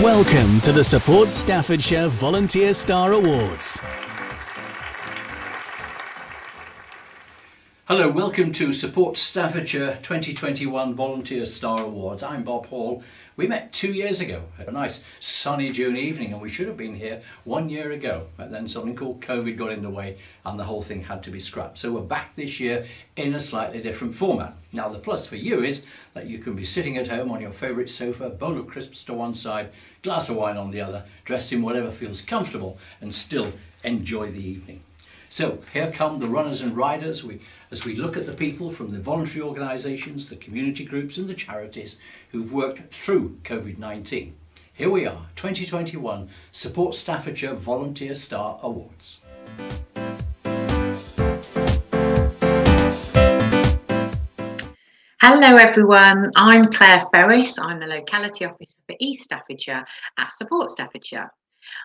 Welcome to the Support Staffordshire Volunteer Star Awards. Hello, welcome to Support Staffordshire 2021 Volunteer Star Awards. I'm Bob Hall. We met 2 years ago at a nice sunny June evening, and we should have been here 1 year ago, but then something called COVID got in the way and the whole thing had to be scrapped. So we're back this year in a slightly different format. Now the plus for you is that you can be sitting at home on your favourite sofa, bowl of crisps to one side, glass of wine on the other, dressed in whatever feels comfortable, and still enjoy the evening. So here come the runners and riders as we look at the people from the voluntary organisations, the community groups and the charities who've worked through COVID-19. Here we are, 2021 Support Staffordshire Volunteer Star Awards. Hello everyone, I'm Claire Ferris. I'm the Locality Officer for East Staffordshire at Support Staffordshire.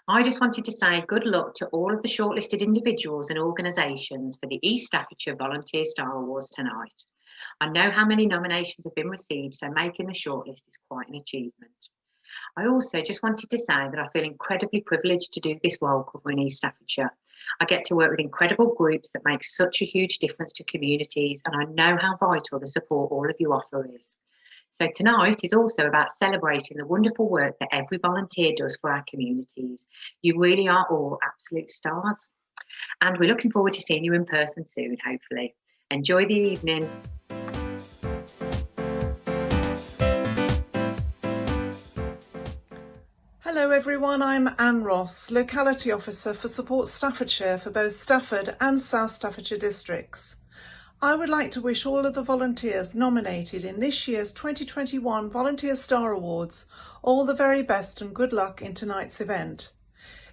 I just wanted to say good luck to all of the shortlisted individuals and organisations for the East Staffordshire Volunteer Star Awards tonight. I know how many nominations have been received, so making the shortlist is quite an achievement. I also just wanted to say that I feel incredibly privileged to do this role covering East Staffordshire. I get to work with incredible groups that make such a huge difference to communities, and I know how vital the support all of you offer is. So tonight is also about celebrating the wonderful work that every volunteer does for our communities. You really are all absolute stars. And we're looking forward to seeing you in person soon, hopefully. Enjoy the evening. Hello everyone, I'm Anne Ross, Locality Officer for Support Staffordshire for both Stafford and South Staffordshire districts. I would like to wish all of the volunteers nominated in this year's 2021 Volunteer Star Awards all the very best and good luck in tonight's event.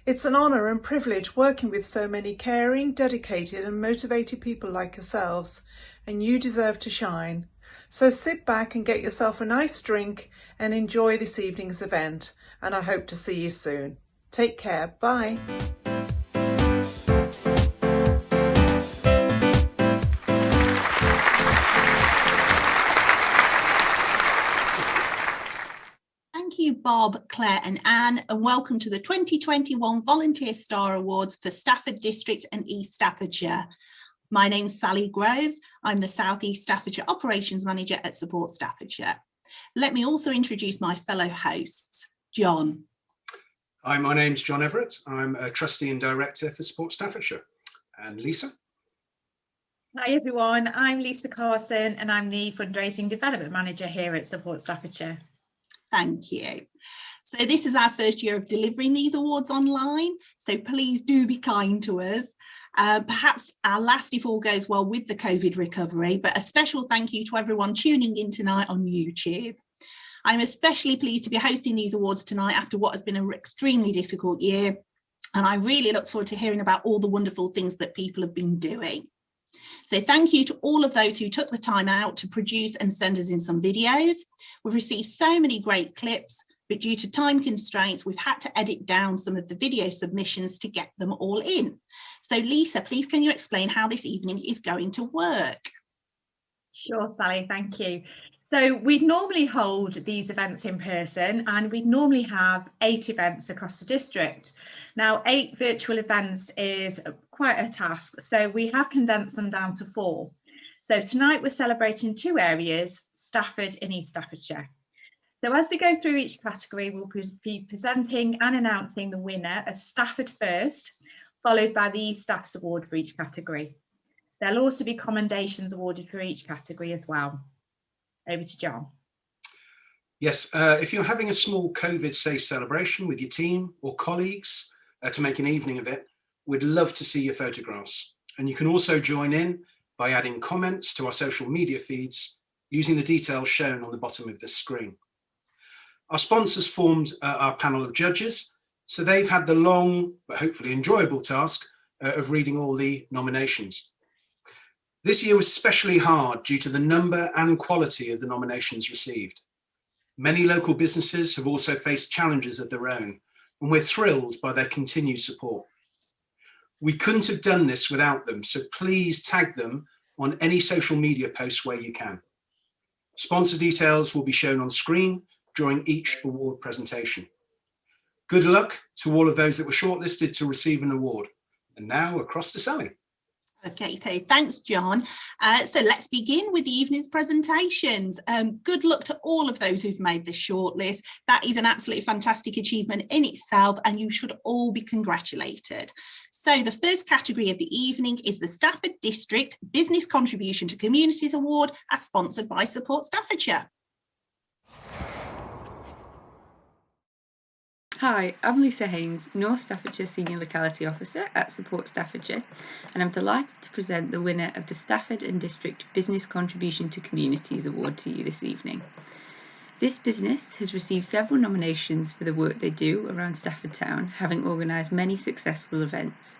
It's an honour and privilege working with so many caring, dedicated and motivated people like yourselves, and you deserve to shine. So sit back and get yourself a nice drink and enjoy this evening's event, and I hope to see you soon. Take care, bye. Thank you, Bob, Claire and Anne, and welcome to the 2021 Volunteer Star Awards for Stafford District and East Staffordshire. My name's Sally Groves. I'm the South East Staffordshire Operations Manager at Support Staffordshire. Let me also introduce my fellow hosts. John. Hi, my name's John Everett. I'm a Trustee and Director for Support Staffordshire. And Lisa? Hi everyone, I'm Lisa Carson and I'm the Fundraising Development Manager here at Support Staffordshire. Thank you. So this is our first year of delivering these awards online, so please do be kind to us. Perhaps our last if all goes well with the COVID recovery, but a special thank you to everyone tuning in tonight on YouTube. I'm especially pleased to be hosting these awards tonight after what has been an extremely difficult year, and I really look forward to hearing about all the wonderful things that people have been doing. So thank you to all of those who took the time out to produce and send us in some videos. We've received so many great clips, but due to time constraints, we've had to edit down some of the video submissions to get them all in. So Lisa, please can you explain how this evening is going to work? Sure, Sally, thank you. So we'd normally hold these events in person and we'd normally have 8 events across the district. Now 8 virtual events is quite a task, so we have condensed them down to 4. So tonight we're celebrating 2 areas, Stafford and East Staffordshire. So as we go through each category, we'll be presenting and announcing the winner of Stafford first, followed by the East Staffs Award for each category. There'll also be commendations awarded for each category as well. Over to John. Yes, if you're having a small COVID-safe celebration with your team or colleagues to make an evening of it, we'd love to see your photographs. And you can also join in by adding comments to our social media feeds using the details shown on the bottom of this screen. Our sponsors formed our panel of judges, so they've had the long but hopefully enjoyable task of reading all the nominations. This year was especially hard due to the number and quality of the nominations received. Many local businesses have also faced challenges of their own, and we're thrilled by their continued support. We couldn't have done this without them, so please tag them on any social media posts where you can. Sponsor details will be shown on screen during each award presentation. Good luck to all of those that were shortlisted to receive an award. And now across to Sally. Okay, so thanks, John. So let's begin with the evening's presentations. Good luck to all of those who've made the shortlist. That is an absolutely fantastic achievement in itself, and you should all be congratulated. So the first category of the evening is the Stafford District Business Contribution to Communities Award, as sponsored by Support Staffordshire. Hi, I'm Lisa Haynes, North Staffordshire Senior Locality Officer at Support Staffordshire, and I'm delighted to present the winner of the Stafford and District Business Contribution to Communities Award to you this evening. This business has received several nominations for the work they do around Stafford Town, having organised many successful events.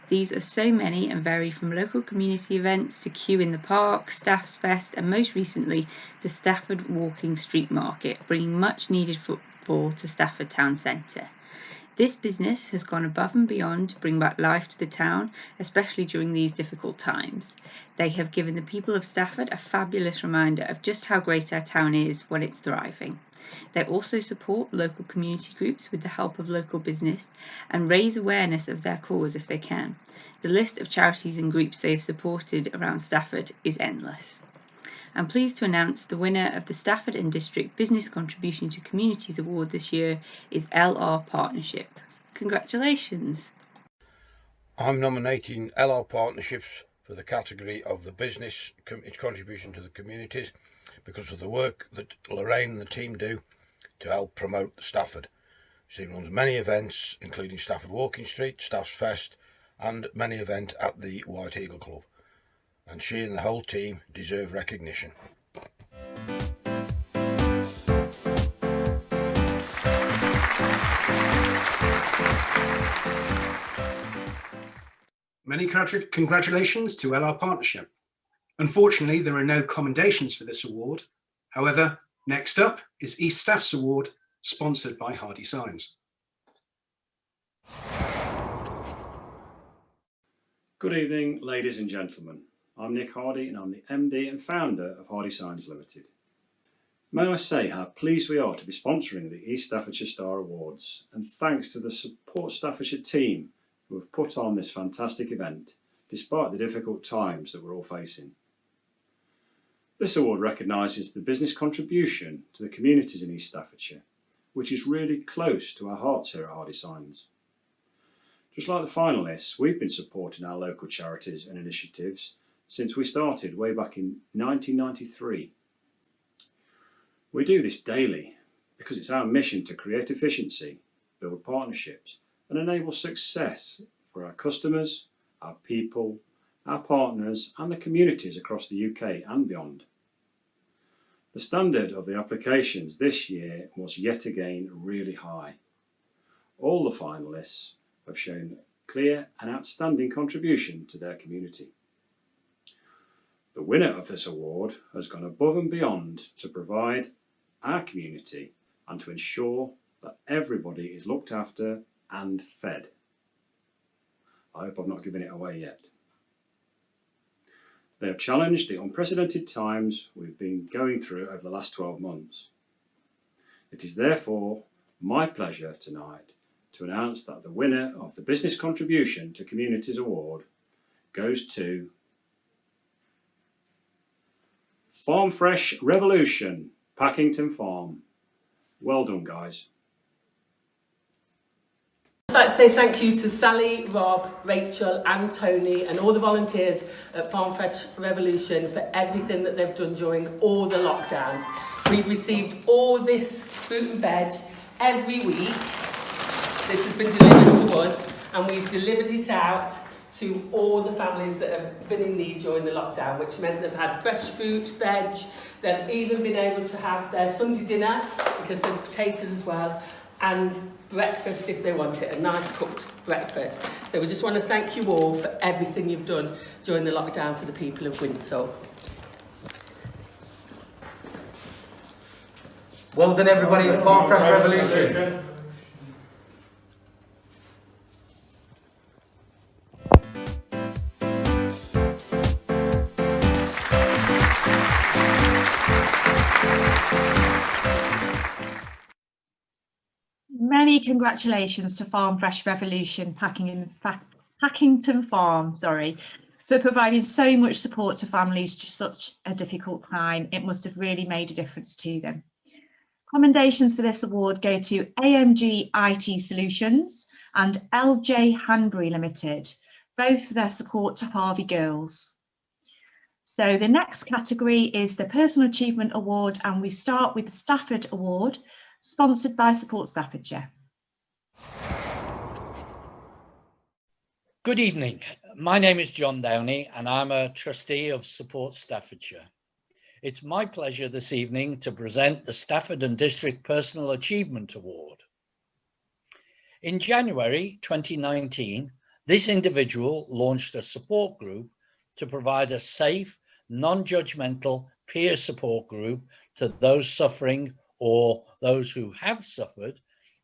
These are so many and vary from local community events to Queue in the Park, Staff's Fest, and most recently the Stafford Walking Street Market, bringing much needed footfall to Stafford Town Centre. This business has gone above and beyond to bring back life to the town, especially during these difficult times. They have given the people of Stafford a fabulous reminder of just how great our town is when it's thriving. They also support local community groups with the help of local business and raise awareness of their cause if they can. The list of charities and groups they have supported around Stafford is endless. I'm pleased to announce the winner of the Stafford and District Business Contribution to Communities Award this year is LR Partnership. Congratulations. I'm nominating LR Partnerships for the category of the business contribution to the communities because of the work that Lorraine and the team do to help promote Stafford. She runs many events, including Stafford Walking Street, Staff's Fest, and many events at the White Eagle Club. And she and the whole team deserve recognition. Many congratulations to LR Partnership. Unfortunately, there are no commendations for this award. However, next up is East Staff's Award, sponsored by Hardy Signs. Good evening, ladies and gentlemen. I'm Nick Hardy and I'm the MD and founder of Hardy Signs Limited. May I say how pleased we are to be sponsoring the East Staffordshire Star Awards, and thanks to the Support Staffordshire team who have put on this fantastic event despite the difficult times that we're all facing. This award recognises the business contribution to the communities in East Staffordshire, which is really close to our hearts here at Hardy Signs. Just like the finalists, we've been supporting our local charities and initiatives since we started way back in 1993. We do this daily because it's our mission to create efficiency, build partnerships and enable success for our customers, our people, our partners and the communities across the UK and beyond. The standard of the applications this year was yet again really high. All the finalists have shown clear and outstanding contribution to their community. The winner of this award has gone above and beyond to provide our community and to ensure that everybody is looked after and fed. I hope I've not given it away yet. They have challenged the unprecedented times we've been going through over the last 12 months. It is therefore my pleasure tonight to announce that the winner of the Business Contribution to Communities Award goes to Farm Fresh Revolution, Packington Farm. Well done, guys. I'd like to say thank you to Sally, Rob, Rachel and Tony and all the volunteers at Farm Fresh Revolution for everything that they've done during all the lockdowns. We've received all this fruit and veg every week. This has been delivered to us and we've delivered it out to all the families that have been in need during the lockdown, which meant they've had fresh fruit, veg, they've even been able to have their Sunday dinner, because there's potatoes as well, and breakfast if they want it, a nice cooked breakfast. So we just want to thank you all for everything you've done during the lockdown for the people of Windsor. Well done everybody at Farm Fresh Revolution. Many congratulations to Farm Fresh Revolution Packington Farm, for providing so much support to families during such a difficult time. It must have really made a difference to them. Commendations for this award go to AMG IT Solutions and LJ Hanbury Limited, both for their support to Harvey girls. So the next category is the Personal Achievement Award, and we start with the Stafford Award, sponsored by Support Staffordshire. Good evening. My name is John Downey and I'm a trustee of Support Staffordshire. It's my pleasure this evening to present the Stafford and District Personal Achievement Award. In January 2019, this individual launched a support group to provide a safe, non-judgmental peer support group to those suffering or those who have suffered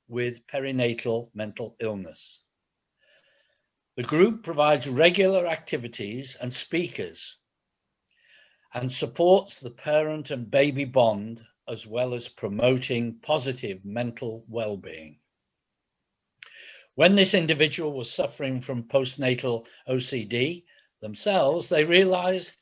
with perinatal mental illness. The group provides regular activities and speakers and supports the parent and baby bond, as well as promoting positive mental well-being. When this individual was suffering from postnatal OCD themselves, they realized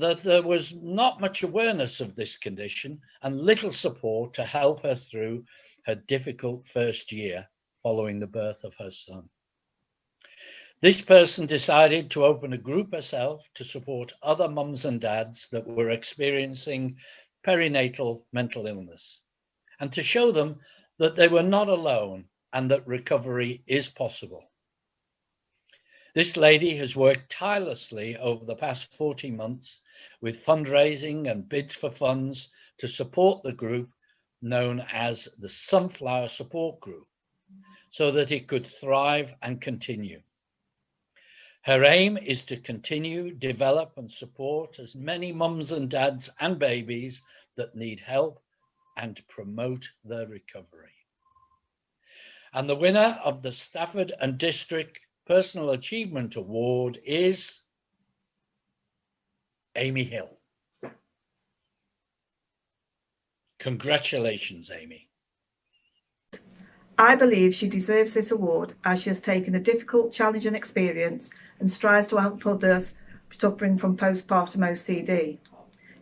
that there was not much awareness of this condition and little support to help her through her difficult first year following the birth of her son. This person decided to open a group herself to support other mums and dads that were experiencing perinatal mental illness and to show them that they were not alone and that recovery is possible. This lady has worked tirelessly over the past 40 months with fundraising and bids for funds to support the group known as the Sunflower Support Group so that it could thrive and continue. Her aim is to continue, develop and support as many mums and dads and babies that need help and promote their recovery. And the winner of the Stafford and District Personal Achievement Award is Amy Hill. Congratulations, Amy. I believe she deserves this award as she has taken a difficult, challenging experience and strives to help others suffering from postpartum OCD.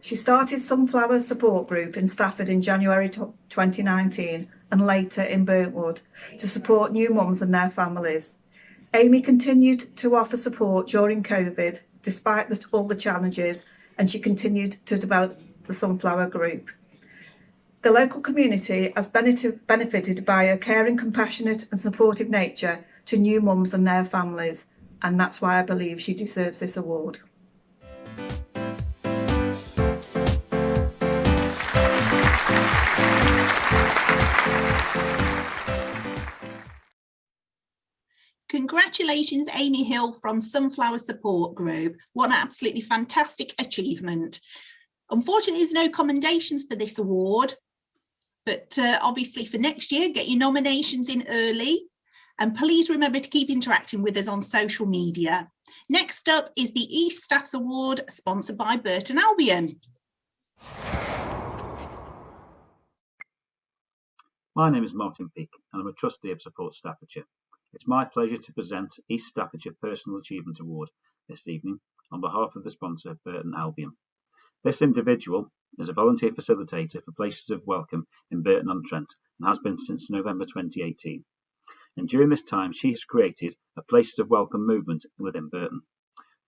She started Sunflower Support Group in Stafford in January 2019 and later in Burntwood to support new mums and their families. Amy continued to offer support during COVID despite all the challenges, and she continued to develop the Sunflower Group. The local community has benefited by her caring, compassionate and supportive nature to new mums and their families, and that's why I believe she deserves this award. Congratulations, Amy Hill from Sunflower Support Group. What an absolutely fantastic achievement. Unfortunately, there's no commendations for this award, but obviously for next year, get your nominations in early. And please remember to keep interacting with us on social media. Next up is the East Staffs Award, sponsored by Burton Albion. My name is Martin Peake and I'm a trustee of Support Staffordshire. It's my pleasure to present East Staffordshire Personal Achievement Award this evening on behalf of the sponsor, Burton Albion. This individual is a volunteer facilitator for Places of Welcome in Burton-on-Trent and has been since November 2018. And during this time, she has created a Places of Welcome movement within Burton.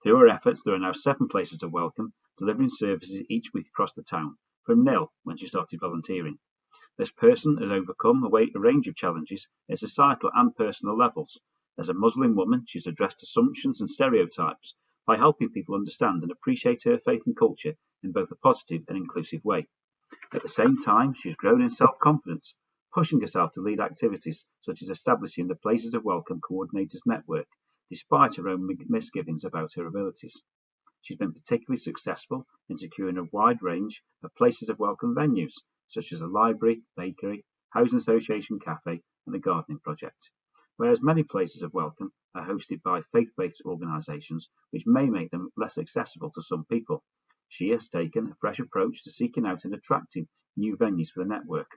Through her efforts, there are now 7 Places of Welcome delivering services each week across the town, from nil when she started volunteering. This person has overcome a range of challenges at societal and personal levels. As a Muslim woman, she's addressed assumptions and stereotypes by helping people understand and appreciate her faith and culture in both a positive and inclusive way. At the same time, she's grown in self-confidence, pushing herself to lead activities such as establishing the Places of Welcome Coordinators Network, despite her own misgivings about her abilities. She's been particularly successful in securing a wide range of Places of Welcome venues, such as a library, bakery, housing association cafe and the gardening project. Whereas many Places of Welcome are hosted by faith-based organisations, which may make them less accessible to some people. She has taken a fresh approach to seeking out and attracting new venues for the network.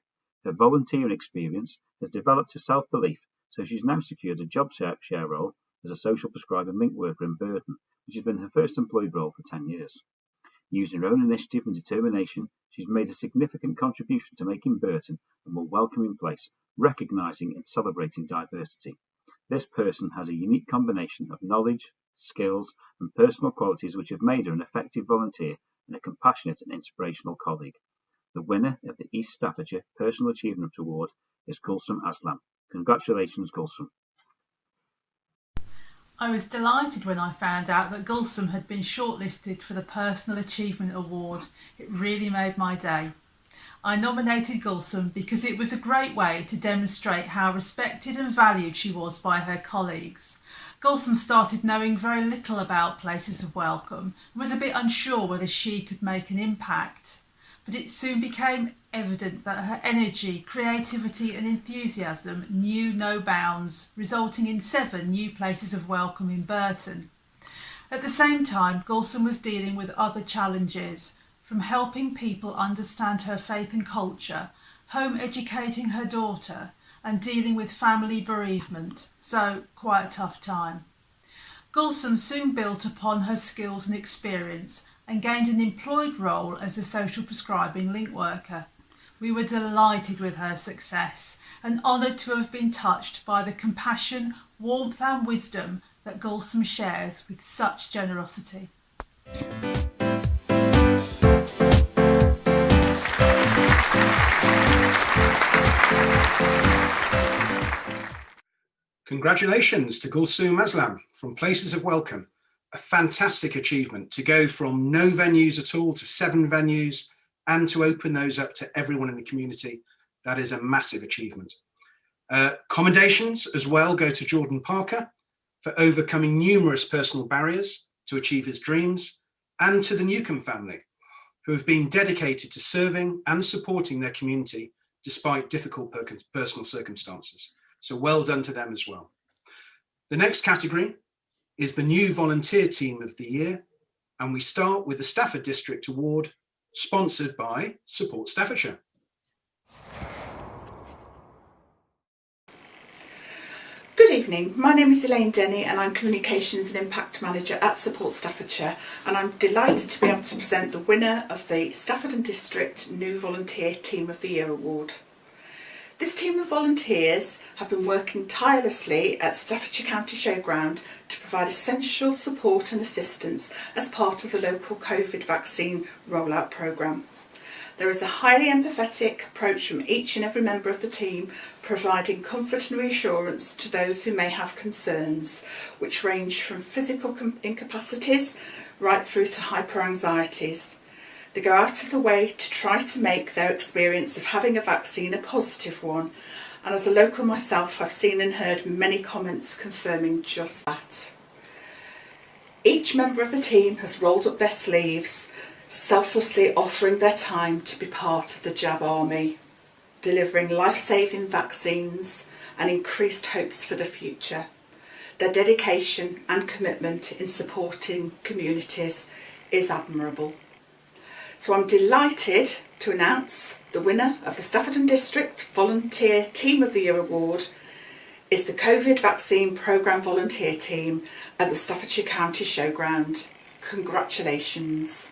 Her volunteering experience has developed her self-belief, so she's now secured a job share role as a social prescribing link worker in Burton, which has been her first employed role for 10 years. Using her own initiative and determination, she's made a significant contribution to making Burton a more welcoming place, recognising and celebrating diversity. This person has a unique combination of knowledge, skills and personal qualities which have made her an effective volunteer and a compassionate and inspirational colleague. The winner of the East Staffordshire Personal Achievement Award is Gulsum Aslam. Congratulations, Gulsum. I was delighted when I found out that Gulsum had been shortlisted for the Personal Achievement Award. It really made my day. I nominated Gulsum because it was a great way to demonstrate how respected and valued she was by her colleagues. Gulsum started knowing very little about places of welcome and was a bit unsure whether she could make an impact. But it soon became evident that her energy, creativity and enthusiasm knew no bounds, resulting in 7 new places of welcome in Burton. At the same time, Gulsum was dealing with other challenges, from helping people understand her faith and culture, home educating her daughter and dealing with family bereavement, so quite a tough time. Gulsum soon built upon her skills and experience and gained an employed role as a social prescribing link worker. We were delighted with her success and honoured to have been touched by the compassion, warmth and wisdom that Gulsum shares with such generosity. Congratulations to Gulsum Aslam from Places of Welcome. A fantastic achievement to go from no venues at all to 7 venues and to open those up to everyone in the community. That is a massive achievement. Commendations as well go to Jordan Parker for overcoming numerous personal barriers to achieve his dreams, and to the Newcombe family, who have been dedicated to serving and supporting their community despite difficult personal circumstances. So well done to them as well. The next category is the new volunteer team of the year, and we start with the Stafford District Award, sponsored by Support Staffordshire. Good evening, my name is Elaine Denny and I'm Communications and Impact Manager at Support Staffordshire, and I'm delighted to be able to present the winner of the Stafford and District New Volunteer Team of the Year Award. This team of volunteers have been working tirelessly at Staffordshire County Showground to provide essential support and assistance as part of the local COVID vaccine rollout programme. There is a highly empathetic approach from each and every member of the team, providing comfort and reassurance to those who may have concerns, which range from physical incapacities right through to hyper-anxieties. They go out of the way to try to make their experience of having a vaccine a positive one, and as a local myself, I've seen and heard many comments confirming just that. Each member of the team has rolled up their sleeves, selflessly offering their time to be part of the jab army, delivering life-saving vaccines and increased hopes for the future. Their dedication and commitment in supporting communities is admirable. So I'm delighted to announce the winner of the Stafford and District Volunteer Team of the Year Award is the COVID Vaccine Programme Volunteer Team at the Staffordshire County Showground. Congratulations.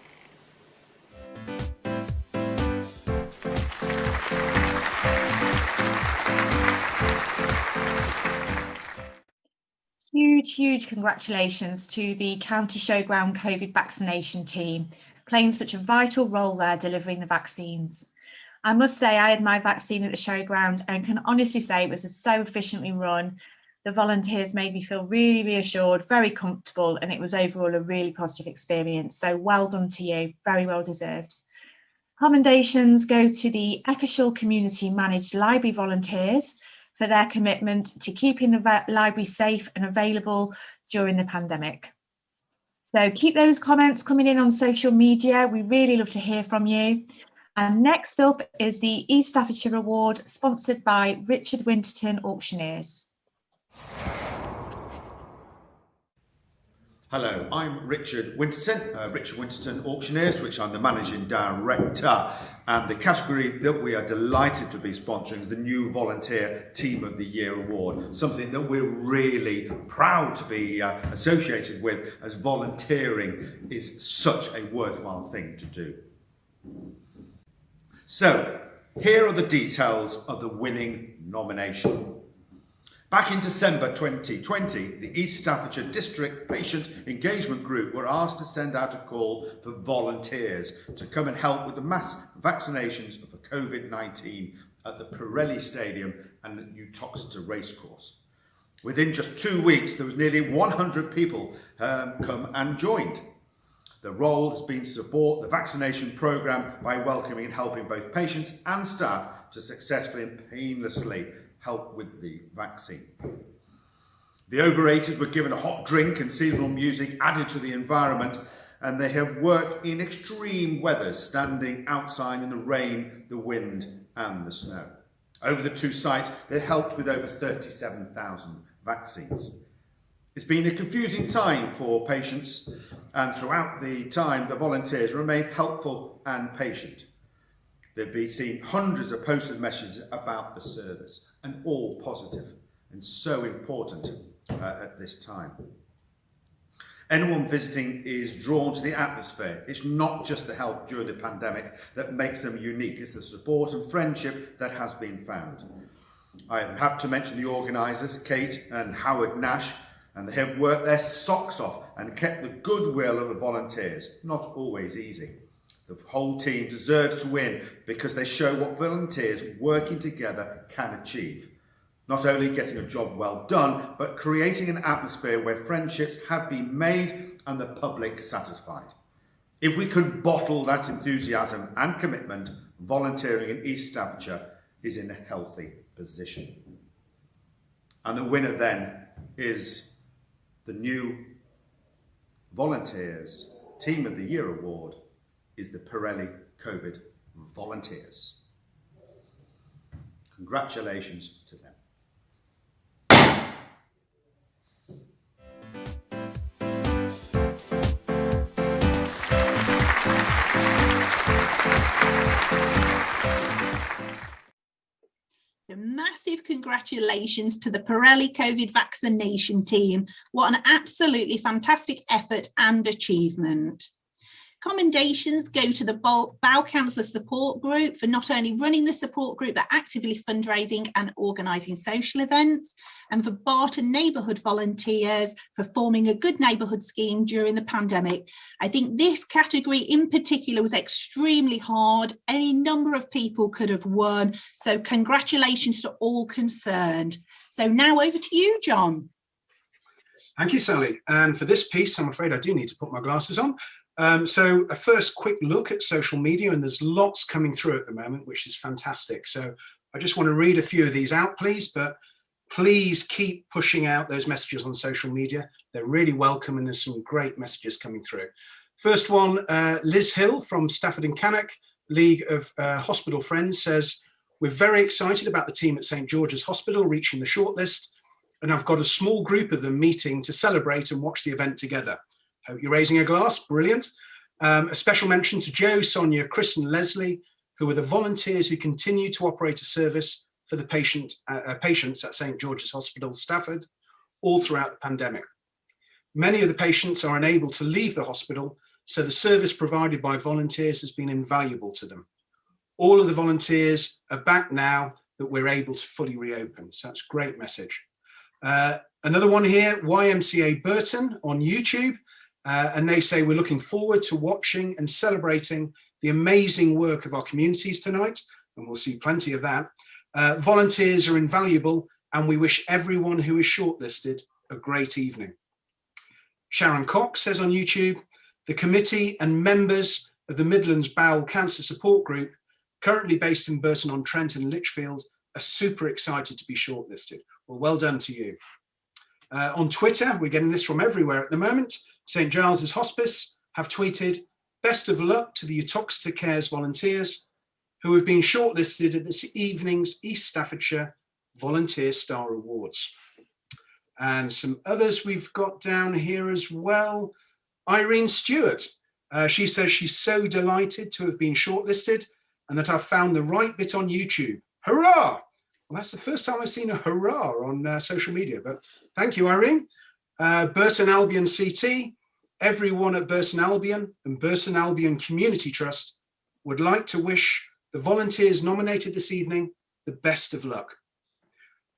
Huge congratulations to the County Showground COVID vaccination team, playing such a vital role there delivering the vaccines. I must say I had my vaccine at the showground and can honestly say it was so efficiently run. The volunteers made me feel really reassured, very comfortable, and it was overall a really positive experience. So well done to you, very well deserved. Commendations go to the Eccleshall Community Managed Library volunteers for their commitment to keeping the library safe and available during the pandemic. So keep those comments coming in on social media. We really love to hear from you. And next up is the East Staffordshire Award, sponsored by Richard Winterton Auctioneers. Hello, I'm Richard Winterton, Auctioneers, which I'm the Managing Director. And the category that we are delighted to be sponsoring is the New Volunteer Team of the Year Award, something that we're really proud to be associated with, as volunteering is such a worthwhile thing to do. So, here are the details of the winning nomination. Back in December 2020, the East Staffordshire District Patient Engagement Group were asked to send out a call for volunteers to come and help with the mass vaccinations for COVID-19 at the Pirelli Stadium and at Uttoxeter Racecourse. Within just 2 weeks, there was nearly 100 people come and joined. The role has been to support the vaccination programme by welcoming and helping both patients and staff to successfully and painlessly help with the vaccine. The over 80s were given a hot drink and seasonal music added to the environment, and they have worked in extreme weather, standing outside in the rain, the wind and the snow. Over the two sites, they helped with over 37,000 vaccines. It's been a confusing time for patients, and throughout the time, the volunteers remained helpful and patient. They've been seeing hundreds of posted messages about the service, and all positive and so important at this time. Anyone visiting is drawn to the atmosphere. It's not just the help during the pandemic that makes them unique, it's the support and friendship that has been found. I have to mention the organisers, Kate and Howard Nash, and they have worked their socks off and kept the goodwill of the volunteers. Not always easy. The whole team deserves to win because they show what volunteers working together can achieve. Not only getting a job well done, but creating an atmosphere where friendships have been made and the public satisfied. If we could bottle that enthusiasm and commitment, volunteering in East Staffordshire is in a healthy position. And the winner then is the New Volunteers Team of the Year Award is the Pirelli COVID Volunteers. Congratulations to them. So massive congratulations to the Pirelli COVID vaccination team. What an absolutely fantastic effort and achievement. Commendations go to the Bow Council Support Group for not only running the support group, but actively fundraising and organising social events, and for Barton Neighbourhood Volunteers for forming a good neighbourhood scheme during the pandemic. I think this category in particular was extremely hard. Any number of people could have won. So congratulations to all concerned. So now over to you, John. Thank you, Sally. And for this piece, I'm afraid I do need to put my glasses on. So a first quick look at social media, and there's lots coming through at the moment, which is fantastic. So I just want to read a few of these out, please, but please keep pushing out those messages on social media. They're really welcome, and there's some great messages coming through. First one, Liz Hill from Stafford and Cannock, League of Hospital Friends, says, we're very excited about the team at St George's Hospital reaching the shortlist, and I've got a small group of them meeting to celebrate and watch the event together. Hope you're raising a glass, brilliant. A special mention to Joe, Sonia, Chris and Leslie, who are the volunteers who continue to operate a service for the patients at St George's Hospital, Stafford, all throughout the pandemic. Many of the patients are unable to leave the hospital, so the service provided by volunteers has been invaluable to them. All of the volunteers are back now that we're able to fully reopen, so that's a great message. Another one here, YMCA Burton on YouTube. And they say, we're looking forward to watching and celebrating the amazing work of our communities tonight, and we'll see plenty of that. Volunteers are invaluable, and we wish everyone who is shortlisted a great evening. Sharon Cox says on YouTube, the committee and members of the Midlands Bowel Cancer Support Group, currently based in Burton-on-Trent and Lichfield, are super excited to be shortlisted. Well done to you. On Twitter, we're getting this from everywhere at the moment. St Giles's Hospice have tweeted, best of luck to the Uttoxeter Cares volunteers who have been shortlisted at this evening's East Staffordshire Volunteer Star Awards. And some others we've got down here as well. Irene Stewart, she says she's so delighted to have been shortlisted and that I've found the right bit on YouTube. Hurrah! Well, that's the first time I've seen a hurrah on social media, but thank you, Irene. Burton Albion CT, everyone at Burton Albion and Burton Albion Community Trust would like to wish the volunteers nominated this evening the best of luck.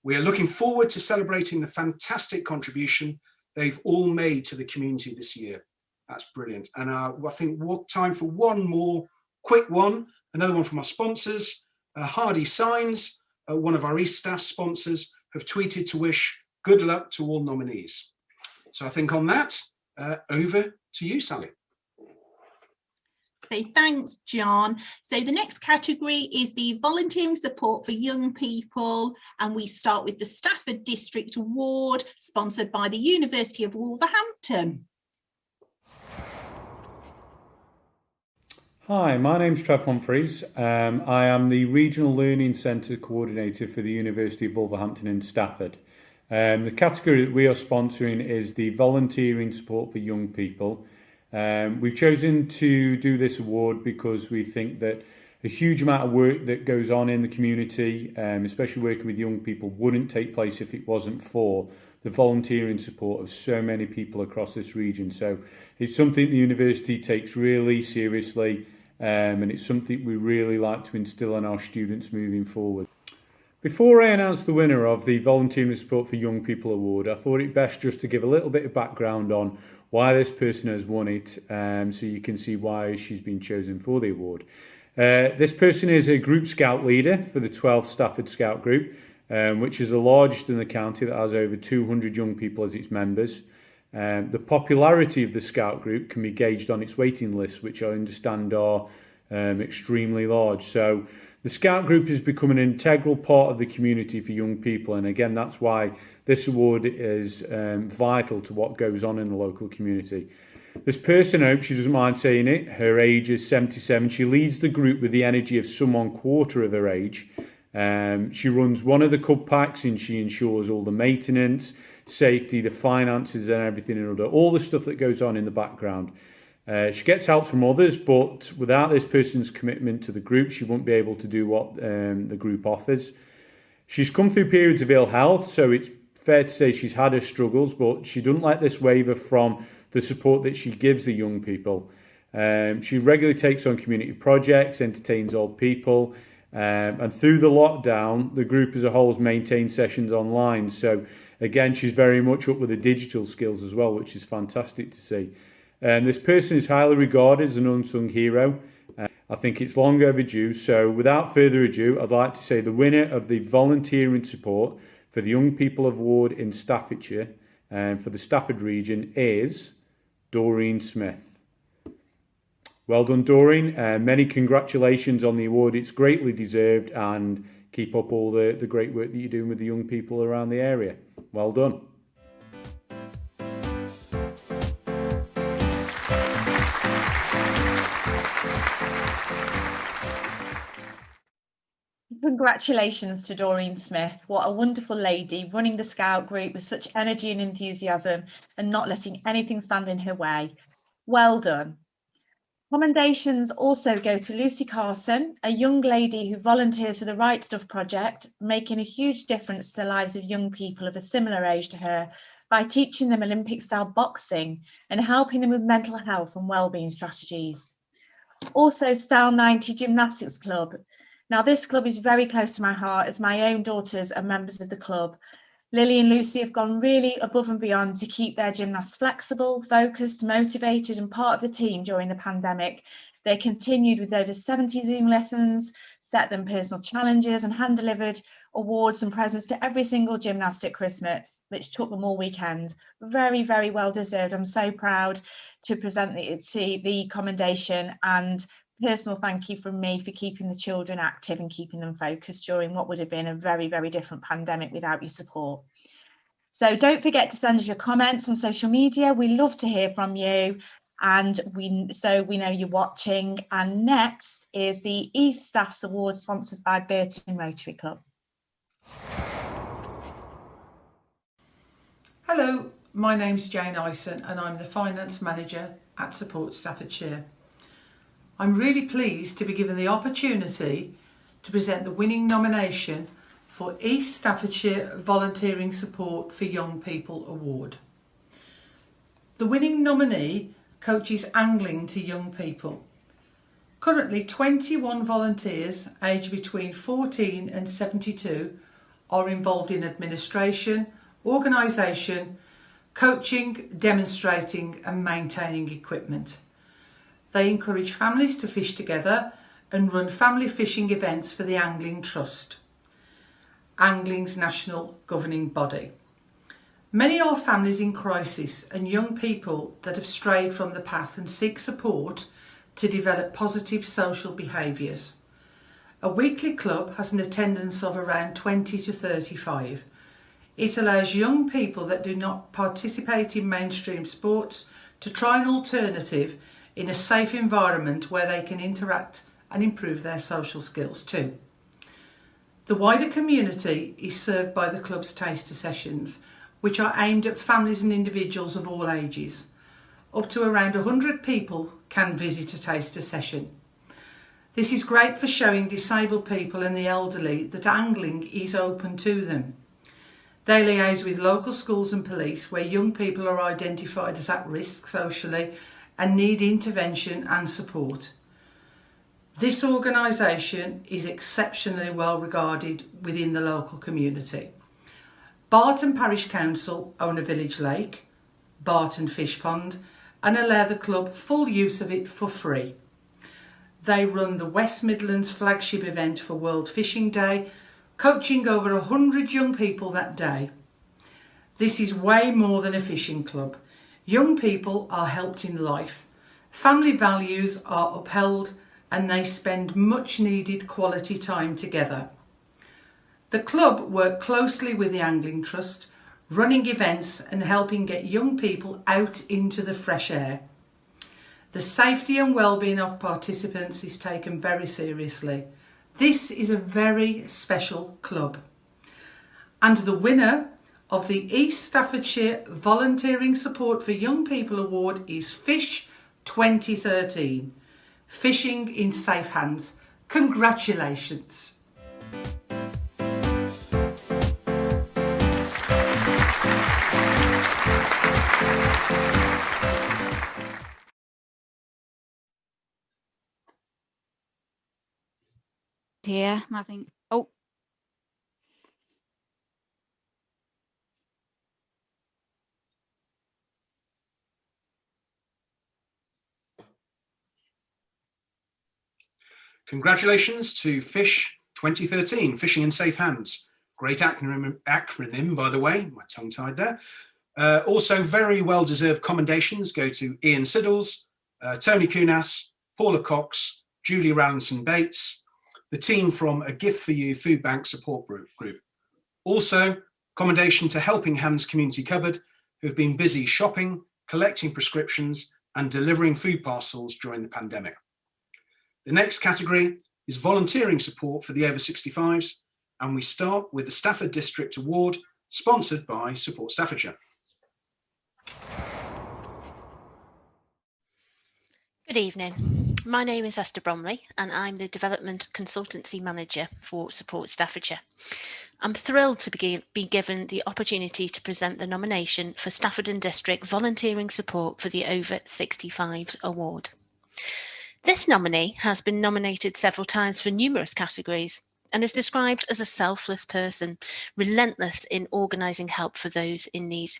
We are looking forward to celebrating the fantastic contribution they've all made to the community this year. That's brilliant. And I think what time for one more quick one, another one from our sponsors. Hardy Signs, one of our East Staff sponsors, have tweeted to wish good luck to all nominees. So I think on that, over to you, Sally. So thanks, John. So the next category is the volunteering support for young people, and we start with the Stafford District Award, sponsored by the University of Wolverhampton. Hi, my name's Trev Humphreys. I am the Regional Learning Centre Coordinator for the University of Wolverhampton in Stafford. The category that we are sponsoring is the volunteering support for young people. We've chosen to do this award because we think that a huge amount of work that goes on in the community, especially working with young people, wouldn't take place if it wasn't for the volunteering support of so many people across this region. So it's something the university takes really seriously, and it's something we really like to instill in our students moving forward. Before I announce the winner of the Volunteering Support for Young People Award, I thought it best just to give a little bit of background on why this person has won it, so you can see why she's been chosen for the award. This person is a group scout leader for the 12th Stafford Scout Group, which is the largest in the county that has over 200 young people as its members. The popularity of the Scout Group can be gauged on its waiting lists, which I understand are extremely large. So the Scout Group has become an integral part of the community for young people, and again, that's why this award is vital to what goes on in the local community. This person, I hope she doesn't mind saying it, her age is 77. She leads the group with the energy of someone quarter of her age. She runs one of the cub packs and she ensures all the maintenance, safety, the finances and everything in order, all the stuff that goes on in the background. She gets help from others, but without this person's commitment to the group, she won't be able to do what the group offers. She's come through periods of ill health, so it's fair to say she's had her struggles, but she doesn't let this waver from the support that she gives the young people. She regularly takes on community projects, entertains old people, and through the lockdown, the group as a whole has maintained sessions online. So again, she's very much up with the digital skills as well, which is fantastic to see. This person is highly regarded as an unsung hero. I think it's long overdue. So without further ado, I'd like to say the winner of the volunteering support for the Young People Award in Staffordshire for the Stafford region is Doreen Smith. Well done, Doreen. Many congratulations on the award. It's greatly deserved, and keep up all the great work that you're doing with the young people around the area. Well done. Congratulations to Doreen Smith. What a wonderful lady, running the Scout group with such energy and enthusiasm and not letting anything stand in her way. Well done. Commendations also go to Lucy Carson, a young lady who volunteers for the Right Stuff project, making a huge difference to the lives of young people of a similar age to her by teaching them Olympic-style boxing and helping them with mental health and wellbeing strategies. Also, Style 90 Gymnastics Club. Now, this club is very close to my heart as my own daughters are members of the club. Lily and Lucy have gone really above and beyond to keep their gymnasts flexible, focused, motivated and part of the team during the pandemic. They continued with over 70 Zoom lessons, set them personal challenges and hand-delivered awards and presents to every single gymnast at Christmas, which took them all weekend. Very, very well deserved. I'm so proud to present the commendation, and personal thank you from me for keeping the children active and keeping them focused during what would have been a very, very different pandemic without your support. So don't forget to send us your comments on social media. We love to hear from you, and we know you're watching. And next is the East Staffs Award, sponsored by Burton Rotary Club. Hello, my name's Jane Ison and I'm the Finance Manager at Support Staffordshire. I'm really pleased to be given the opportunity to present the winning nomination for East Staffordshire Volunteering Support for Young People Award. The winning nominee coaches angling to young people. Currently 21 volunteers aged between 14 and 72 are involved in administration, organisation, coaching, demonstrating and maintaining equipment. They encourage families to fish together and run family fishing events for the Angling Trust, angling's national governing body. Many are families in crisis and young people that have strayed from the path and seek support to develop positive social behaviours. A weekly club has an attendance of around 20 to 35. It allows young people that do not participate in mainstream sports to try an alternative in a safe environment where they can interact and improve their social skills too. The wider community is served by the club's taster sessions, which are aimed at families and individuals of all ages. Up to around 100 people can visit a taster session. This is great for showing disabled people and the elderly that angling is open to them. They liaise with local schools and police where young people are identified as at risk socially and need intervention and support. This organisation is exceptionally well regarded within the local community. Barton Parish Council own a village lake, Barton Fish Pond, and allow the club full use of it for free. They run the West Midlands flagship event for World Fishing Day, coaching over 100 young people that day. This is way more than a fishing club. Young people are helped in life, family values are upheld, and they spend much needed quality time together. The club work closely with the Angling Trust, running events and helping get young people out into the fresh air. The safety and well-being of participants is taken very seriously. This is a very special club. And the winner of the East Staffordshire Volunteering Support for Young People Award is Fish 2013. Fishing in Safe Hands. Congratulations. Here, I think. Oh. Congratulations to Fish 2013, Fishing in Safe Hands. Great acronym, by the way, my tongue tied there. Also, very well-deserved commendations go to Ian Siddles, Tony Kunas, Paula Cox, Julie Rallinson Bates, the team from A Gift for You Food Bank Support Group. Also, commendation to Helping Hands Community Cupboard, who have been busy shopping, collecting prescriptions, and delivering food parcels during the pandemic. The next category is volunteering support for the over 65s, and we start with the Stafford District Award, sponsored by Support Staffordshire. Good evening. My name is Esther Bromley and I'm the Development Consultancy Manager for Support Staffordshire. I'm thrilled to be given the opportunity to present the nomination for Stafford and District Volunteering Support for the Over 65s Award. This nominee has been nominated several times for numerous categories and is described as a selfless person, relentless in organising help for those in need.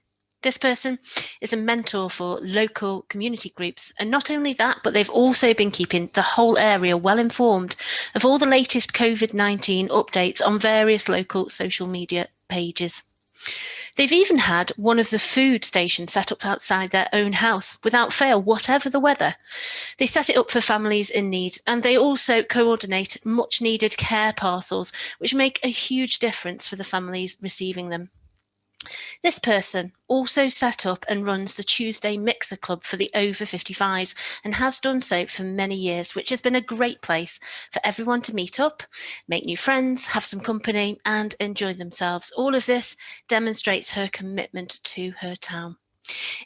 This person is a mentor for local community groups, and not only that, but they've also been keeping the whole area well informed of all the latest COVID-19 updates on various local social media pages. They've even had one of the food stations set up outside their own house without fail, whatever the weather. They set it up for families in need, and they also coordinate much needed care parcels, which make a huge difference for the families receiving them. This person also set up and runs the Tuesday Mixer Club for the over 55s and has done so for many years, which has been a great place for everyone to meet up, make new friends, have some company and enjoy themselves. All of this demonstrates her commitment to her town.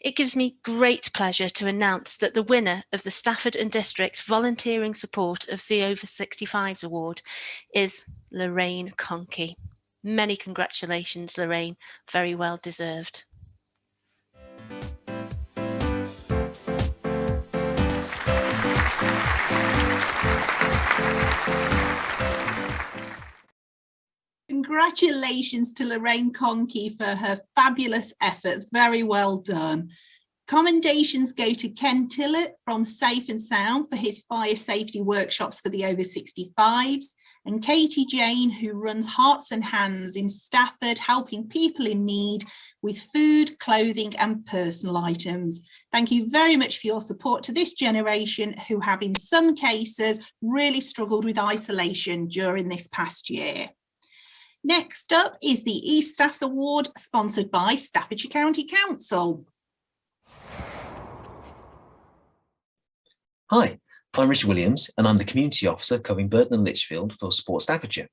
It gives me great pleasure to announce that the winner of the Stafford and District Volunteering Support of the Over 65s Award is Lorraine Conkey. Many congratulations, Lorraine. Very well deserved. Congratulations to Lorraine Conkey for her fabulous efforts. Very well done. Commendations go to Ken Tillett from Safe and Sound for his fire safety workshops for the over 65s, and Katie Jane, who runs Hearts and Hands in Stafford, helping people in need with food, clothing and personal items. Thank you very much for your support to this generation who have in some cases really struggled with isolation during this past year. Next up is the East Staffs Award, sponsored by Staffordshire County Council. Hi, I'm Richard Williams and I'm the Community Officer covering Burton and Lichfield for Support Staffordshire.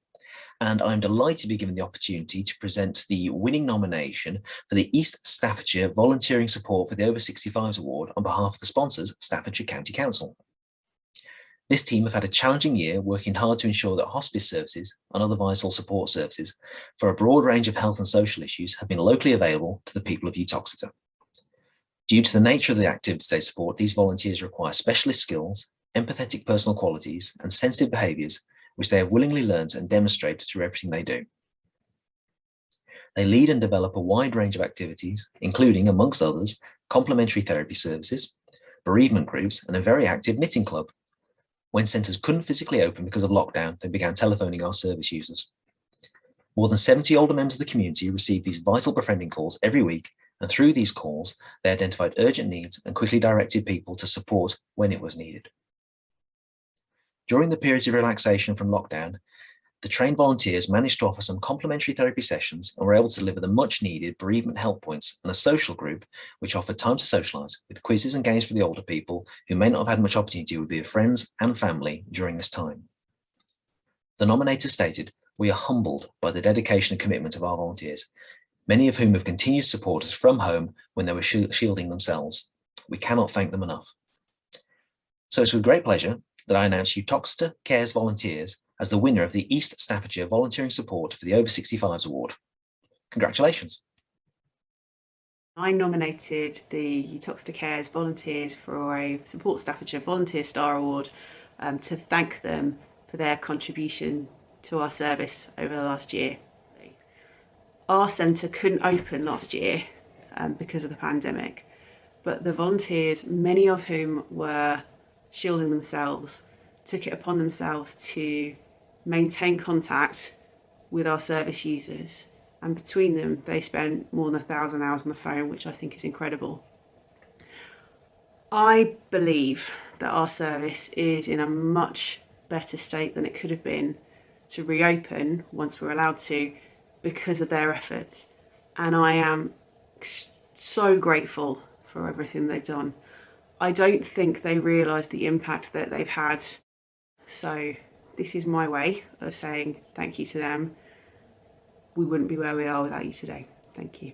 And I'm delighted to be given the opportunity to present the winning nomination for the East Staffordshire Volunteering Support for the Over 65s Award on behalf of the sponsors, Staffordshire County Council. This team have had a challenging year working hard to ensure that hospice services and other vital support services for a broad range of health and social issues have been locally available to the people of Uttoxeter. Due to the nature of the activities they support, these volunteers require specialist skills, empathetic personal qualities, and sensitive behaviours, which they have willingly learned and demonstrated through everything they do. They lead and develop a wide range of activities, including, amongst others, complementary therapy services, bereavement groups, and a very active knitting club. When centres couldn't physically open because of lockdown, they began telephoning our service users. More than 70 older members of the community received these vital befriending calls every week, and through these calls, they identified urgent needs and quickly directed people to support when it was needed. During the periods of relaxation from lockdown, the trained volunteers managed to offer some complementary therapy sessions and were able to deliver the much needed bereavement help points and a social group which offered time to socialise with quizzes and games for the older people who may not have had much opportunity with their friends and family during this time. The nominator stated, "We are humbled by the dedication and commitment of our volunteers, many of whom have continued to support us from home when they were shielding themselves. We cannot thank them enough." So it's with great pleasure that I announce Uttoxeter Cares Volunteers as the winner of the East Staffordshire Volunteering Support for the Over 65s Award. Congratulations. I nominated the Uttoxeter Cares Volunteers for a Support Staffordshire Volunteer Star Award to thank them for their contribution to our service over the last year. Our centre couldn't open last year because of the pandemic, but the volunteers, many of whom were shielding themselves, took it upon themselves to maintain contact with our service users, and between them they spent more than 1,000 hours on the phone, which I think is incredible. I believe that our service is in a much better state than it could have been to reopen once we're allowed to because of their efforts, and I am so grateful for everything they've done. I don't think they realise the impact that they've had, so this is my way of saying thank you to them. We wouldn't be where we are without you today. Thank you.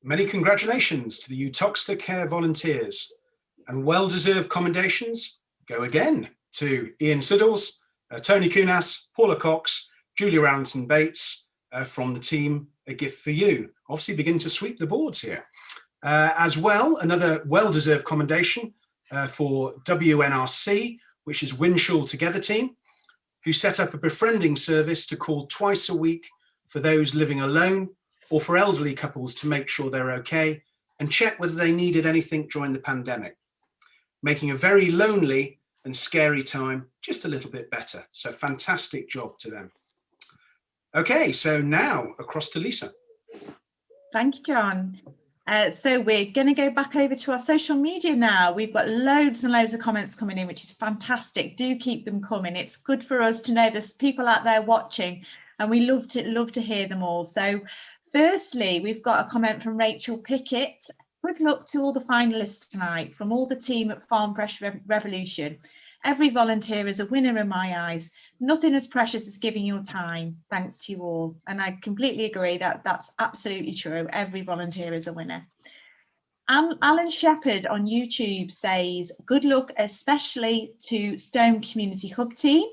Many congratulations to the Uttoxeter Care Volunteers, and well-deserved commendations go again to Ian Siddles, Tony Kunas, Paula Cox, Julia Roundson Bates from the team, A Gift for You. Obviously begin to sweep the boards here. As well, another well-deserved commendation for WNRC, which is Winchell Together Team, who set up a befriending service to call twice a week for those living alone or for elderly couples to make sure they're okay and check whether they needed anything during the pandemic, making a very lonely and scary time just a little bit better. So fantastic job to them. Okay, so now across to Lisa. Thank you, John. So we're going to go back over to our social media now. We've got loads and loads of comments coming in, which is fantastic. Do keep them coming. It's good for us to know there's people out there watching, and we love to hear them all. So firstly, we've got a comment from Rachel Pickett. Good luck to all the finalists tonight from all the team at Farm Fresh Revolution. Every volunteer is a winner in my eyes. Nothing as precious as giving your time. Thanks to you all. And I completely agree that that's absolutely true. Every volunteer is a winner. Alan Shepherd on YouTube says, good luck especially to Stone Community Hub team.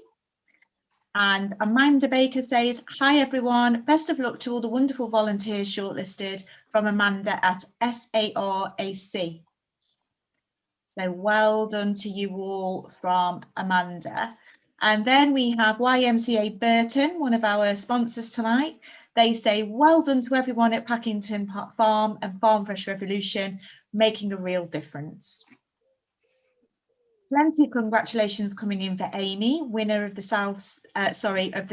And Amanda Baker says, hi everyone, best of luck to all the wonderful volunteers shortlisted, from Amanda at SARAC. So well done to you all from Amanda. And then we have YMCA Burton, one of our sponsors tonight. They say, well done to everyone at Packington Farm and Farm Fresh Revolution, making a real difference. Plenty of congratulations coming in for Amy, winner of the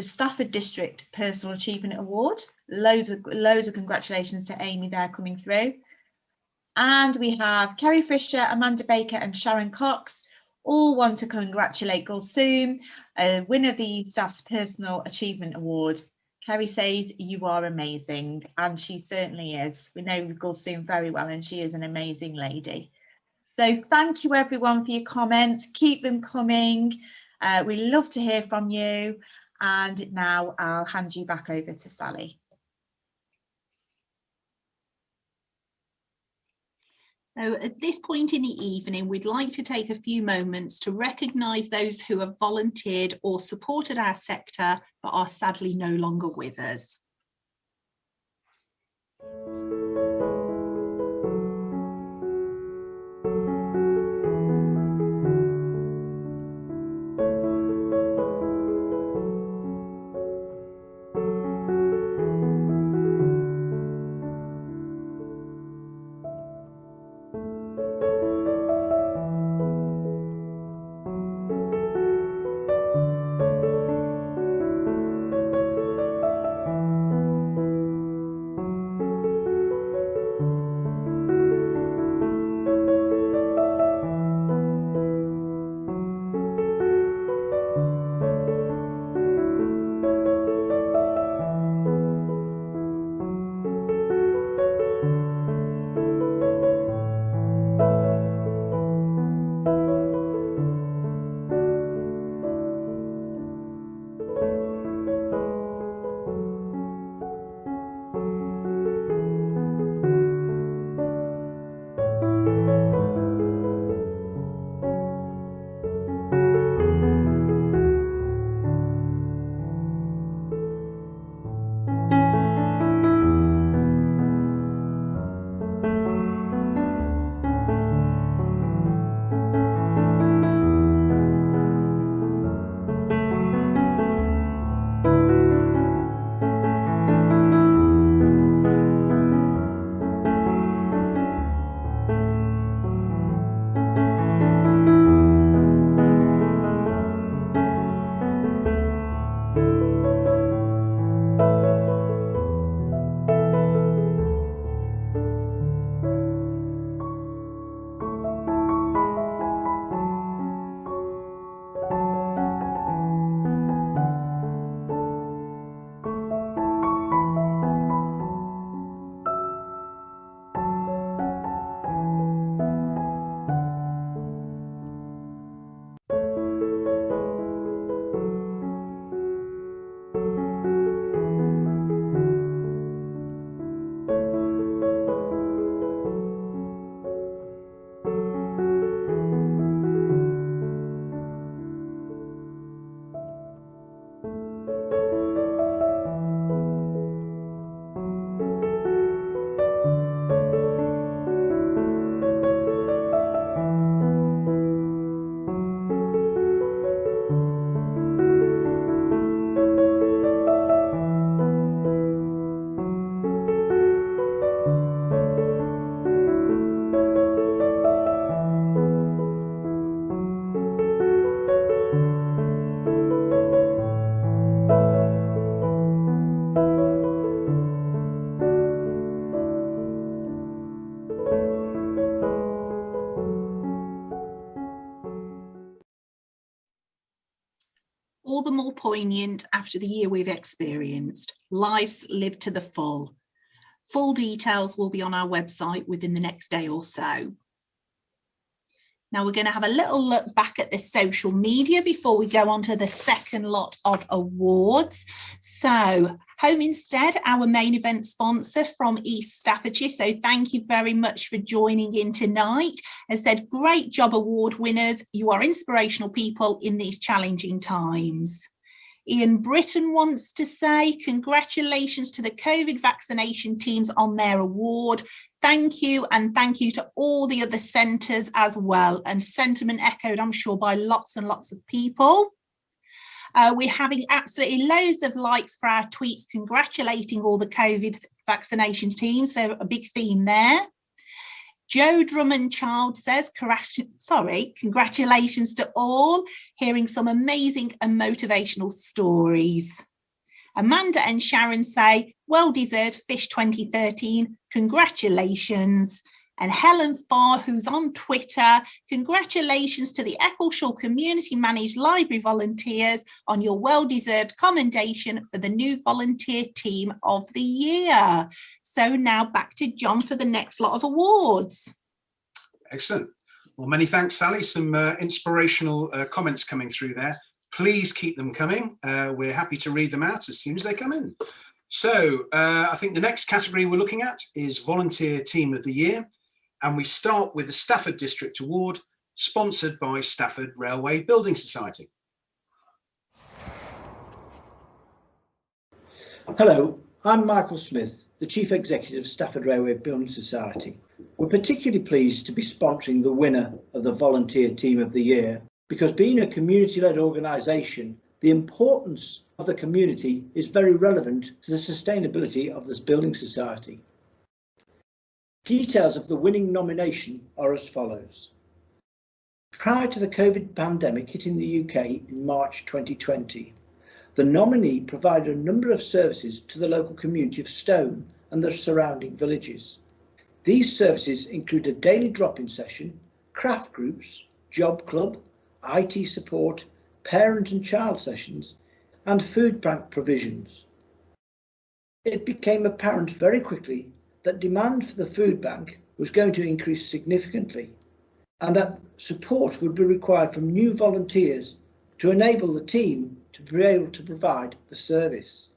Stafford District Personal Achievement Award. Loads of congratulations to Amy there coming through. And we have Kerry Fisher, Amanda Baker and Sharon Cox, all want to congratulate Gulsoom, winner of the Staff's Personal Achievement Award. Kerry says, you are amazing, and she certainly is. We know Gulsoom very well, and she is an amazing lady. So thank you everyone for your comments. Keep them coming. We love to hear from you. And now I'll hand you back over to Sally. So at this point in the evening, we'd like to take a few moments to recognise those who have volunteered or supported our sector, but are sadly no longer with us. all the more poignant after the year we've experienced. Lives lived to the full. Full details will be on our website within the next day or so. Now we're going to have a little look back at the social media before we go on to the second lot of awards. So Home Instead, our main event sponsor from East Staffordshire, so thank you very much for joining in tonight, has said, great job award winners, you are inspirational people in these challenging times. Ian Britton wants to say congratulations to the COVID vaccination teams on their award. Thank you, and thank you to all the other centres as well. And sentiment echoed, I'm sure, by lots and lots of people. We're having absolutely loads of likes for our tweets congratulating all the COVID vaccination teams, so a big theme there. Joe Drummond Child says, congratulations to all, hearing some amazing and motivational stories. Amanda and Sharon say, well-deserved Fish 2013, congratulations. And Helen Farr, who's on Twitter, congratulations to the Eccleshall Community Managed Library volunteers on your well-deserved commendation for the new volunteer team of the year. So now back to John for the next lot of awards. Excellent. Well, many thanks, Sally. Some inspirational comments coming through there. Please keep them coming. We're happy to read them out as soon as they come in. So I think the next category we're looking at is Volunteer Team of the Year. And we start with the Stafford District Award, sponsored by Stafford Railway Building Society. Hello, I'm Michael Smith, the Chief Executive of Stafford Railway Building Society. We're particularly pleased to be sponsoring the winner of the Volunteer Team of the Year, because being a community-led organisation, the importance of the community is very relevant to the sustainability of this building society. Details of the winning nomination are as follows. Prior to the COVID pandemic hitting the UK in March 2020, the nominee provided a number of services to the local community of Stone and the surrounding villages. These services include a daily drop-in session, craft groups, job club, IT support, parent and child sessions, and food bank provisions. It became apparent very quickly that demand for the food bank was going to increase significantly, and that support would be required from new volunteers to enable the team to be able to provide the service.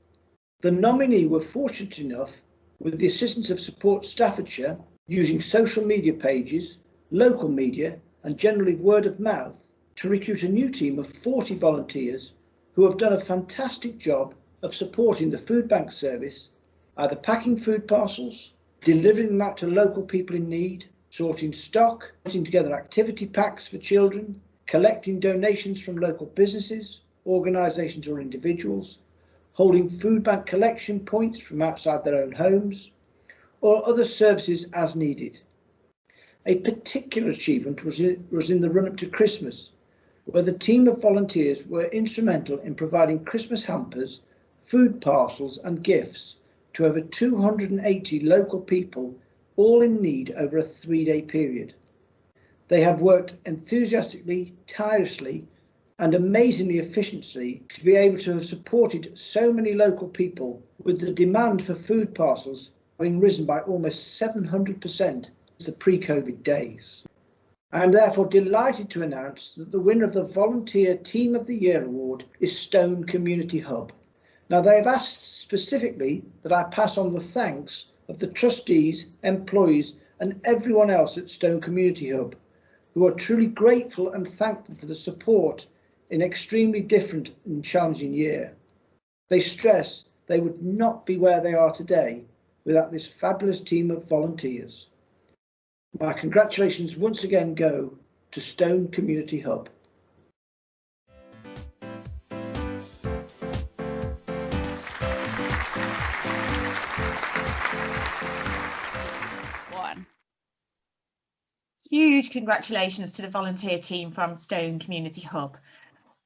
The nominee were fortunate enough, with the assistance of Support Staffordshire, using social media pages, local media, and generally word of mouth, to recruit a new team of 40 volunteers who have done a fantastic job of supporting the food bank service, either packing food parcels, delivering them out to local people in need, sorting stock, putting together activity packs for children, collecting donations from local businesses, organisations or individuals, holding food bank collection points from outside their own homes, or other services as needed. A particular achievement was in the run-up to Christmas, where the team of volunteers were instrumental in providing Christmas hampers, food parcels and gifts to over 280 local people, all in need over a 3-day period. They have worked enthusiastically, tirelessly and amazingly efficiently to be able to have supported so many local people, with the demand for food parcels having risen by almost 700% since the pre-COVID days. I am therefore delighted to announce that the winner of the Volunteer Team of the Year award is Stone Community Hub. Now, they have asked specifically that I pass on the thanks of the trustees, employees and everyone else at Stone Community Hub, who are truly grateful and thankful for the support in an extremely different and challenging year. They stress they would not be where they are today without this fabulous team of volunteers. My congratulations once again go to Stone Community Hub. Huge congratulations to the volunteer team from Stone Community Hub.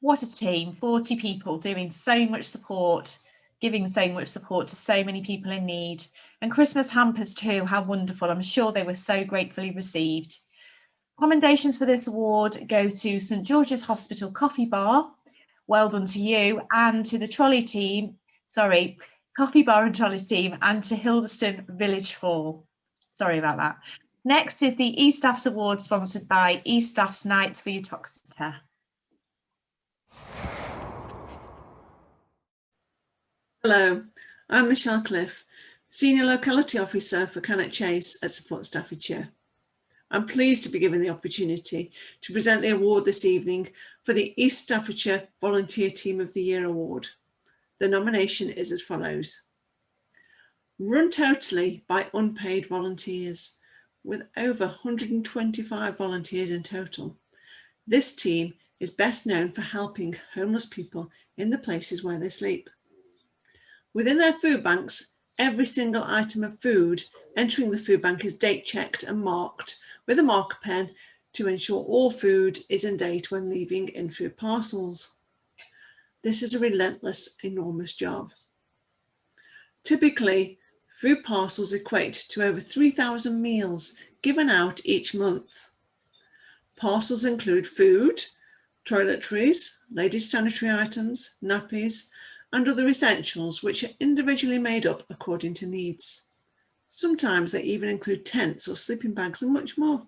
What a team, 40 people doing so much support, giving so much support to so many people in need. And Christmas hampers too, how wonderful. I'm sure they were so gratefully received. Commendations for this award go to St George's Hospital Coffee Bar, well done to you, and to the trolley team, Coffee Bar and Trolley team, and to Hildeston Village Hall. Sorry about that. Next is the eStaffs Award, sponsored by eStaffs Nights for Uttoxeter. Hello, I'm Michelle Cliff, Senior Locality Officer for Cannock Chase at Support Staffordshire. I'm pleased to be given the opportunity to present the award this evening for the East Staffordshire Volunteer Team of the Year Award. The nomination is as follows. Run totally by unpaid volunteers, with over 125 volunteers in total. This team is best known for helping homeless people in the places where they sleep. Within their food banks, every single item of food entering the food bank is date checked and marked with a marker pen to ensure all food is in date when leaving in food parcels. This is a relentless, enormous job. Typically, food parcels equate to over 3,000 meals given out each month. Parcels include food, toiletries, ladies' sanitary items, nappies, and other essentials which are individually made up according to needs. Sometimes they even include tents or sleeping bags and much more.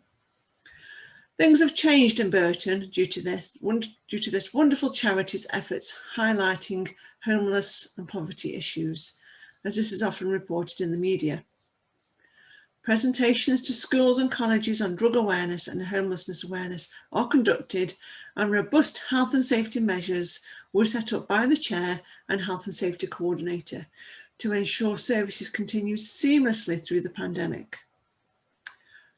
Things have changed in Burton due to this wonderful charity's efforts highlighting homeless and poverty issues, as this is often reported in the media. Presentations to schools and colleges on drug awareness and homelessness awareness are conducted, and robust health and safety measures were set up by the Chair and Health and Safety Coordinator to ensure services continue seamlessly through the pandemic.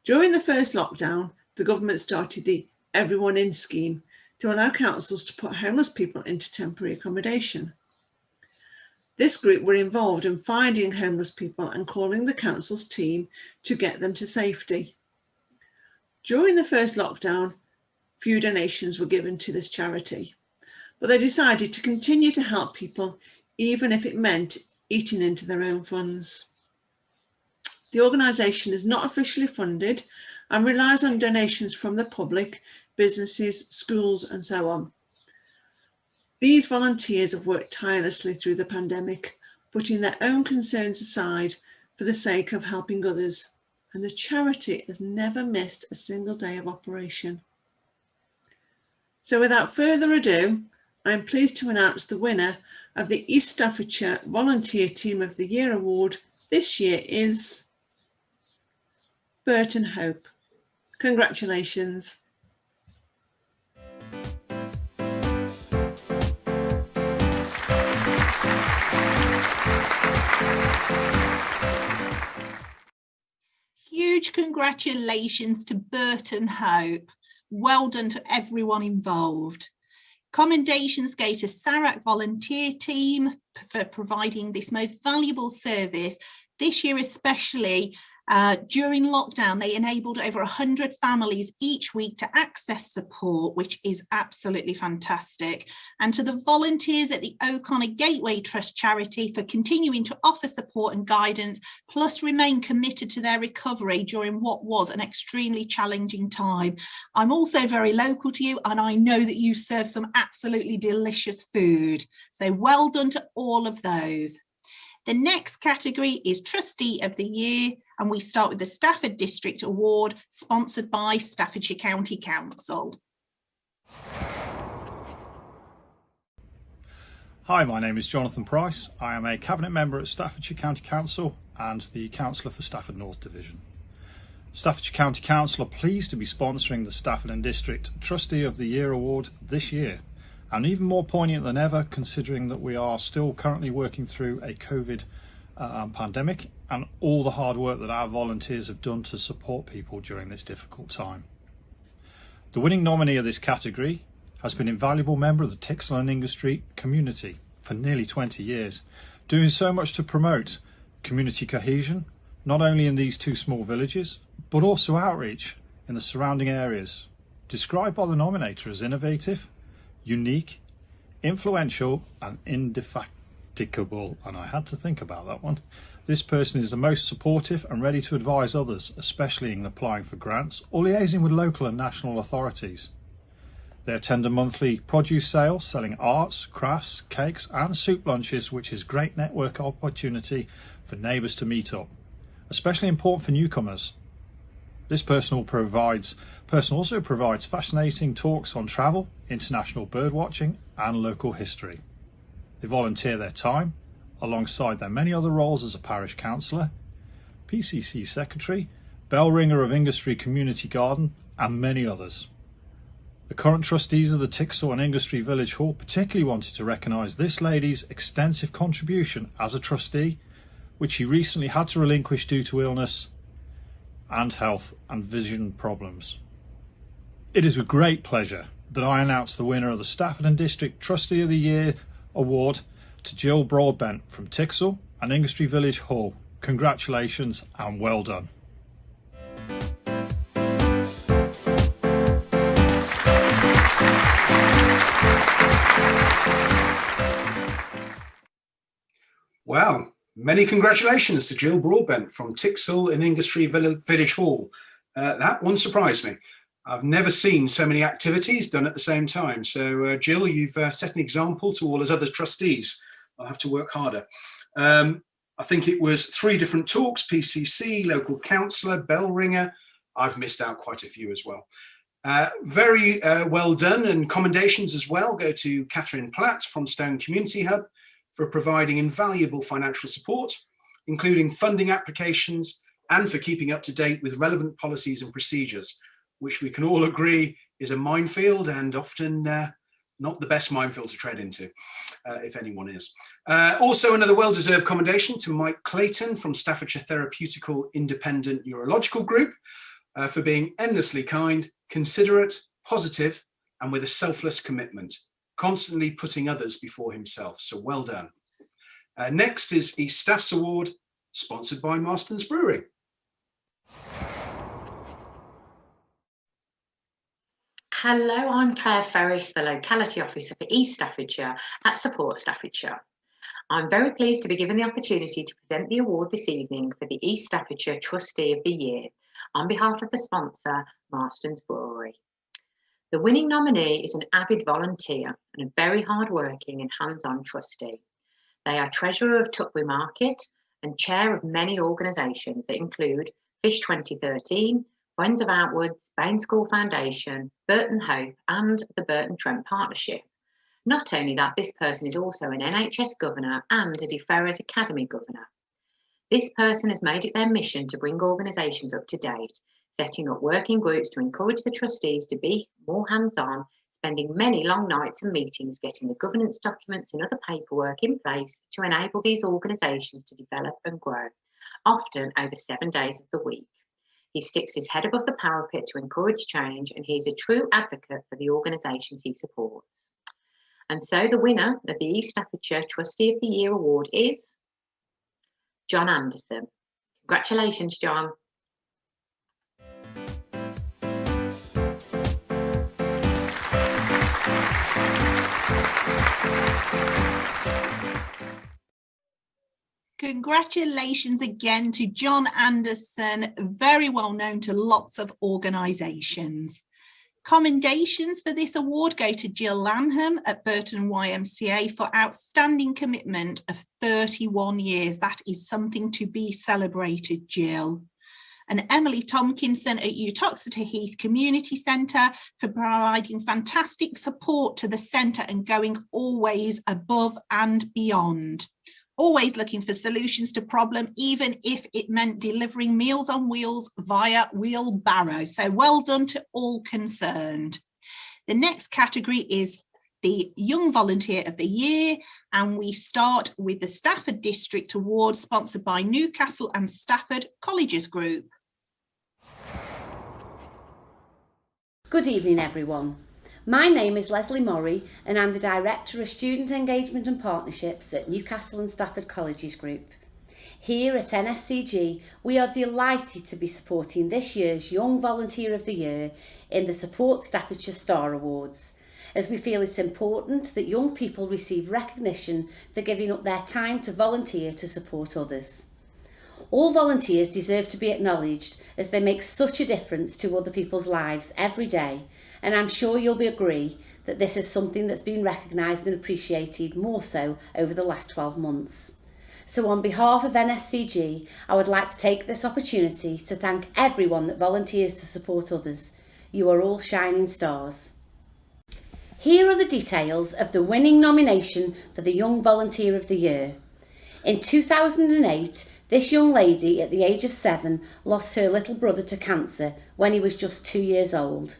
During the first lockdown, the government started the Everyone In scheme to allow councils to put homeless people into temporary accommodation. This group were involved in finding homeless people and calling the council's team to get them to safety. During the first lockdown, few donations were given to this charity, but they decided to continue to help people even if it meant eating into their own funds. The organisation is not officially funded and relies on donations from the public, businesses, schools and so on. These volunteers have worked tirelessly through the pandemic, putting their own concerns aside for the sake of helping others, and the charity has never missed a single day of operation. So without further ado, I'm pleased to announce the winner of the East Staffordshire Volunteer Team of the Year Award this year is Burton Hope. Congratulations. Huge congratulations to Burton Hope. Well done to everyone involved. Commendations go to Sarac Volunteer Team for providing this most valuable service. This year especially, during lockdown, they enabled over 100 families each week to access support, which is absolutely fantastic. And to the volunteers at the O'Connor Gateway Trust charity for continuing to offer support and guidance, plus remain committed to their recovery during what was an extremely challenging time. I'm also very local to you, and I know that you serve some absolutely delicious food. So well done to all of those. The next category is Trustee of the Year, and we start with the Stafford District Award, sponsored by Staffordshire County Council. Hi, my name is Jonathan Price. I am a Cabinet Member at Staffordshire County Council and the Councillor for Stafford North Division. Staffordshire County Council are pleased to be sponsoring the Stafford and District Trustee of the Year Award this year, and even more poignant than ever considering that we are still currently working through a COVID pandemic and all the hard work that our volunteers have done to support people during this difficult time. The winning nominee of this category has been an invaluable member of the Tixall and Ingle Street community for nearly 20 years, doing so much to promote community cohesion, not only in these two small villages, but also outreach in the surrounding areas, described by the nominator as innovative, unique, influential and indefatigable, and I had to think about that one. This person is the most supportive and ready to advise others, especially in applying for grants or liaising with local and national authorities. They attend a monthly produce sale selling arts, crafts, cakes and soup lunches, which is a great network opportunity for neighbours to meet up, especially important for newcomers. This person also provides fascinating talks on travel, international birdwatching and local history. They volunteer their time alongside their many other roles as a parish councillor, PCC secretary, bell ringer of Ingestre Community Garden and many others. The current trustees of the Tixall and Ingestre Village Hall particularly wanted to recognise this lady's extensive contribution as a trustee, which she recently had to relinquish due to illness and health and vision problems. It is with great pleasure that I announce the winner of the Stafford and District Trustee of the Year Award to Jill Broadbent from Tixall and Ingestre Village Hall. Congratulations and well done. Wow, many congratulations to Jill Broadbent from Tixall and Ingestre Village Hall. That one surprised me. I've never seen so many activities done at the same time. So Jill, you've set an example to all us other trustees. I'll have to work harder. I think it was 3 different talks, PCC, local councillor, bell ringer. I've missed out quite a few as well. Very well done, and commendations as well go to Catherine Platt from Stone Community Hub for providing invaluable financial support, including funding applications, and for keeping up to date with relevant policies and procedures, which we can all agree is a minefield and often not the best minefield to tread into, if anyone is. Also, another well-deserved commendation to Mike Clayton from Staffordshire Therapeutical Independent Neurological Group for being endlessly kind, considerate, positive, and with a selfless commitment, constantly putting others before himself. So well done. Next is East Staff's Award, sponsored by Marston's Brewery. Hello, I'm Claire Ferris, the Locality Officer for East Staffordshire at Support Staffordshire. I'm very pleased to be given the opportunity to present the award this evening for the East Staffordshire Trustee of the Year on behalf of the sponsor, Marston's Brewery. The winning nominee is an avid volunteer and a very hard-working and hands-on trustee. They are Treasurer of Tuckway Market and Chair of many organisations that include Fish 2013, Friends of Outwards, Bain School Foundation, Burton Hope and the Burton Trent Partnership. Not only that, this person is also an NHS Governor and a De Ferrers Academy Governor. This person has made it their mission to bring organisations up to date, setting up working groups to encourage the trustees to be more hands-on, spending many long nights and meetings getting the governance documents and other paperwork in place to enable these organisations to develop and grow, often over 7 days of the week. He sticks his head above the parapet to encourage change, and he is a true advocate for the organisations he supports. And so the winner of the East Staffordshire Trustee of the Year Award is John Anderson. Congratulations, John. Congratulations again to John Anderson, very well known to lots of organisations. Commendations for this award go to Jill Lanham at Burton YMCA for outstanding commitment of 31 years. That is something to be celebrated, Jill. And Emily Tompkinson at Uttoxeter Heath Community Centre for providing fantastic support to the centre and going always above and beyond. Always looking for solutions to problem, even if it meant delivering Meals on Wheels via wheelbarrow. So well done to all concerned. The next category is the Young Volunteer of the Year, and we start with the Stafford District Award sponsored by Newcastle and Stafford Colleges Group. Good evening, everyone. My name is Leslie Morrie and I'm the Director of Student Engagement and Partnerships at Newcastle and Stafford Colleges Group. Here at NSCG, we are delighted to be supporting this year's Young Volunteer of the Year in the Support Staffordshire Star Awards, as we feel it's important that young people receive recognition for giving up their time to volunteer to support others. All volunteers deserve to be acknowledged as they make such a difference to other people's lives every day, and I'm sure you'll agree that this is something that's been recognised and appreciated more so over the last 12 months. So on behalf of NSCG, I would like to take this opportunity to thank everyone that volunteers to support others. You are all shining stars. Here are the details of the winning nomination for the Young Volunteer of the Year. In 2008, this young lady at the age of 7 lost her little brother to cancer when he was just 2 years old.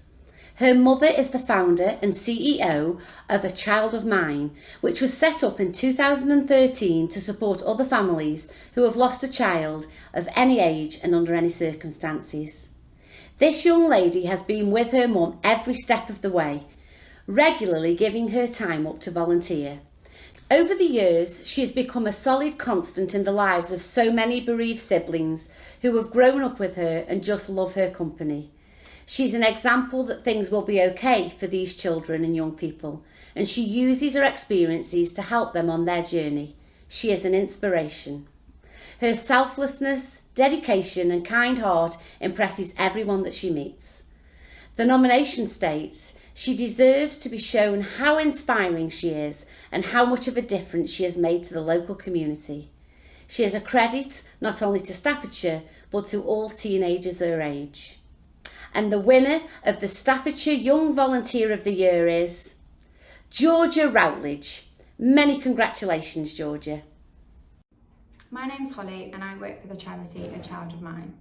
Her mother is the founder and CEO of A Child of Mine, which was set up in 2013 to support other families who have lost a child of any age and under any circumstances. This young lady has been with her mum every step of the way, regularly giving her time up to volunteer. Over the years, she has become a solid constant in the lives of so many bereaved siblings who have grown up with her and just love her company. She's an example that things will be okay for these children and young people, and she uses her experiences to help them on their journey. She is an inspiration. Her selflessness, dedication and kind heart impresses everyone that she meets. The nomination states she deserves to be shown how inspiring she is and how much of a difference she has made to the local community. She is a credit not only to Staffordshire but to all teenagers her age. And the winner of the Staffordshire Young Volunteer of the Year is Georgia Routledge. Many congratulations, Georgia. My name's Holly and I work for the charity A Child of Mine.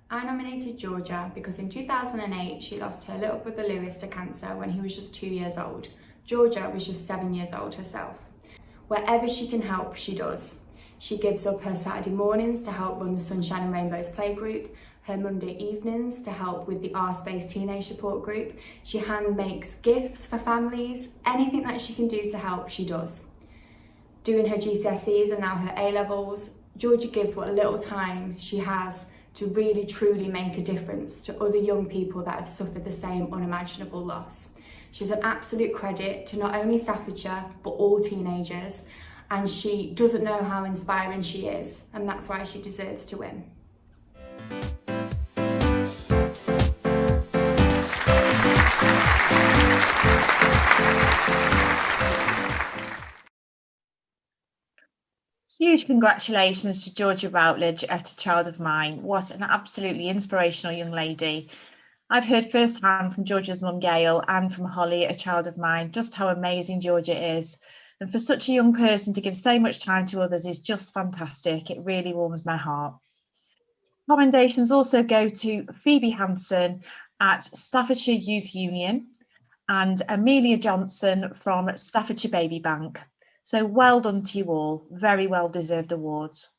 I nominated Georgia because in 2008 she lost her little brother Lewis to cancer when he was just 2 years old. Georgia was just 7 years old herself. Wherever she can help, she does. She gives up her Saturday mornings to help run the Sunshine and Rainbows playgroup, her Monday evenings to help with the R-Space Teenage Support Group. She hand makes gifts for families. Anything that she can do to help, she does. Doing her GCSEs and now her A-levels, Georgia gives what little time she has to really truly make a difference to other young people that have suffered the same unimaginable loss. She's an absolute credit to not only Staffordshire, but all teenagers, and she doesn't know how inspiring she is, and that's why she deserves to win. Huge congratulations to Georgia Routledge at A Child of Mine. What an absolutely inspirational young lady. I've heard firsthand from Georgia's mum Gail and from Holly at A Child of Mine just how amazing Georgia is. And for such a young person to give so much time to others is just fantastic. It really warms my heart. Commendations also go to Phoebe Hanson at Staffordshire Youth Union and Amelia Johnson from Staffordshire Baby Bank. So well done to you all, very well deserved awards.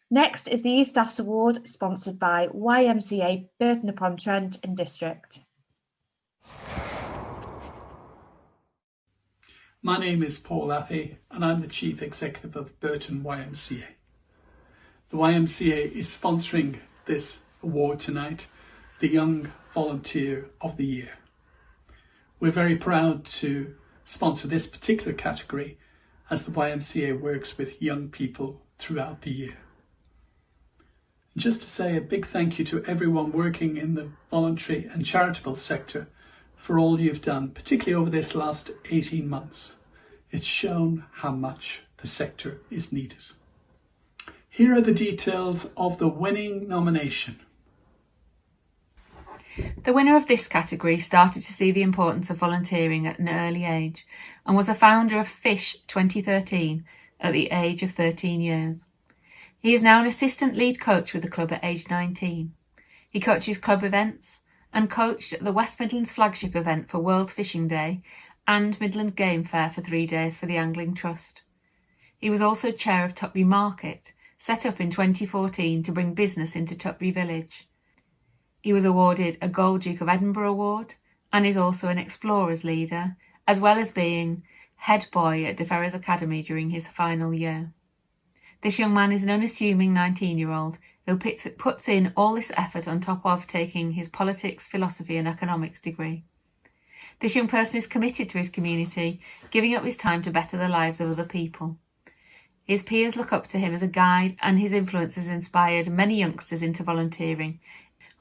Next is the eStaffs Award, sponsored by YMCA Burton-upon-Trent and District. My name is Paul Affey and I'm the Chief Executive of Burton YMCA. The YMCA is sponsoring this award tonight, the Young Volunteer of the Year. We're very proud to sponsor this particular category as the YMCA works with young people throughout the year. And just to say a big thank you to everyone working in the voluntary and charitable sector for all you've done, particularly over this last 18 months. It's shown how much the sector is needed. Here are the details of the winning nomination. The winner of this category started to see the importance of volunteering at an early age and was a founder of FISH 2013 at the age of 13 years. He is now an assistant lead coach with the club at age 19. He coaches club events and coached at the West Midlands flagship event for World Fishing Day and Midland Game Fair for 3 days for the Angling Trust. He was also chair of Tutbury Market, set up in 2014 to bring business into Tutbury Village. He was awarded a Gold Duke of Edinburgh Award and is also an Explorers leader, as well as being head boy at De Ferrers Academy during his final year. This young man is an unassuming 19-year-old who puts in all this effort on top of taking his politics, philosophy and economics degree. This young person is committed to his community, giving up his time to better the lives of other people. His peers look up to him as a guide, and his influence has inspired many youngsters into volunteering.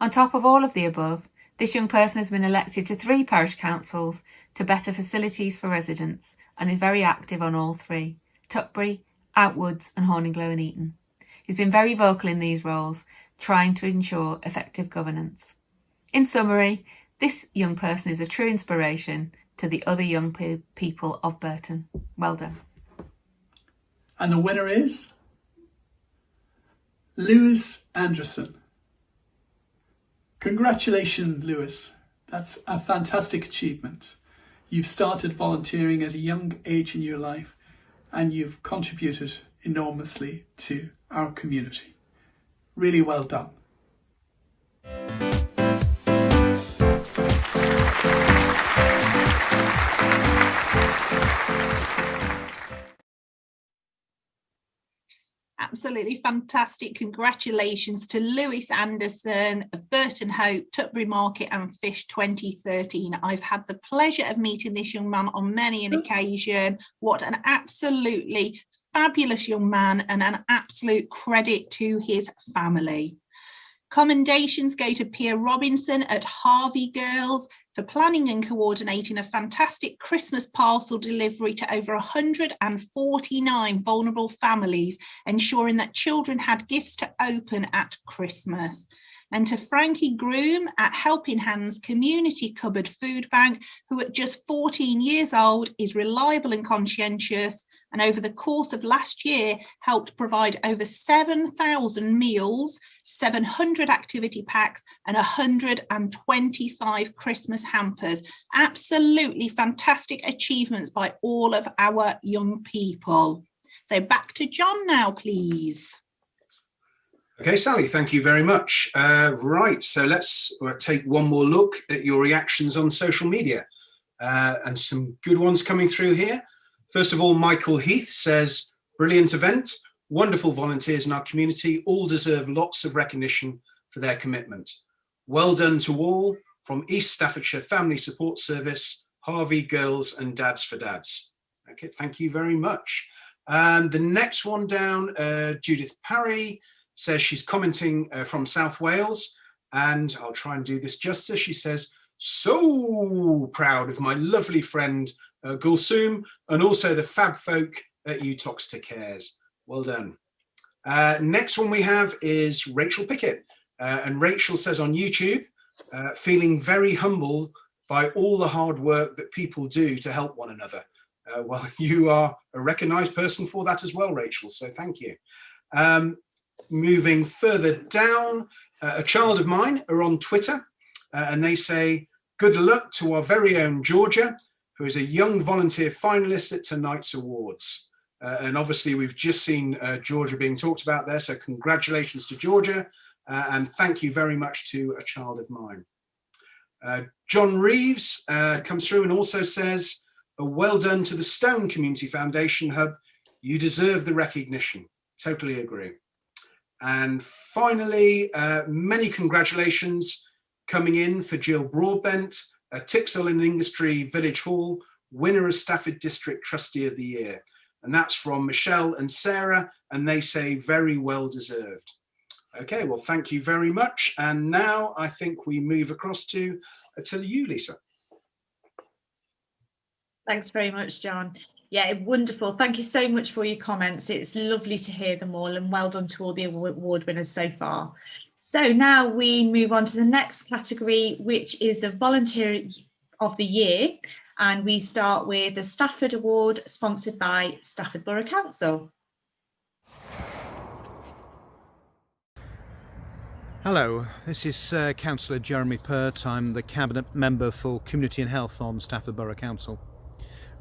On top of all of the above, this young person has been elected to 3 parish councils to better facilities for residents and is very active on all 3, Tutbury, Outwoods and Horninglow and Eton. He's been very vocal in these roles, trying to ensure effective governance. In summary, this young person is a true inspiration to the other young people of Burton. Well done. And the winner is Lewis Anderson. Congratulations, Lewis. That's a fantastic achievement. You've started volunteering at a young age in your life and you've contributed enormously to our community. Really well done. Absolutely fantastic. Congratulations to Lewis Anderson of Burton Hope, Tutbury Market and Fish 2013. I've had the pleasure of meeting this young man on many an occasion. What an absolutely fabulous young man and an absolute credit to his family. Commendations go to Pia Robinson at Harvey Girls for planning and coordinating a fantastic Christmas parcel delivery to over 149 vulnerable families, ensuring that children had gifts to open at Christmas. And to Frankie Groom at Helping Hands Community Cupboard Food Bank, who at just 14 years old is reliable and conscientious, and over the course of last year helped provide over 7,000 meals, 700 activity packs and 125 Christmas hampers. Absolutely fantastic achievements by all of our young people. So back to John now, please. Okay, Sally, thank you very much. Right, so let's take one more look at your reactions on social media and some good ones coming through here. First of all, Michael Heath says, brilliant event, wonderful volunteers in our community, all deserve lots of recognition for their commitment. Well done to all from East Staffordshire Family Support Service, Harvey Girls and Dads for Dads. Okay, thank you very much. The next one down, Judith Parry, says she's commenting from South Wales, and I'll try and do this justice. She says, so proud of my lovely friend Gulsum and also the fab folk at Utoxter Cares. Well done. Next one we have is Rachel Pickett, and Rachel says on YouTube, feeling very humbled by all the hard work that people do to help one another. Well, you are a recognised person for that as well, Rachel, so thank you. Moving further down, a child of mine are on Twitter and they say, good luck to our very own Georgia, who is a young volunteer finalist at tonight's awards. And obviously we've just seen Georgia being talked about there, so congratulations to Georgia and thank you very much to a child of mine. John Reeves comes through and also says, well done to the Stone Community Foundation Hub. You deserve the recognition. Totally agree. And finally, many congratulations coming in for Jill Broadbent, Tixall and Industry Village Hall, winner of Stafford District Trustee of the Year. And that's from Michelle and Sarah, and they say very well deserved. Okay, well, thank you very much. And now I think we move across to you, Lisa. Thanks very much, John. Yeah, wonderful. Thank you so much for your comments. It's lovely to hear them all, and well done to all the award winners so far. So now we move on to the next category, which is the Volunteer of the Year. And we start with the Stafford Award, sponsored by Stafford Borough Council. Hello, this is Councillor Jeremy Pert. I'm the Cabinet Member for Community and Health on Stafford Borough Council.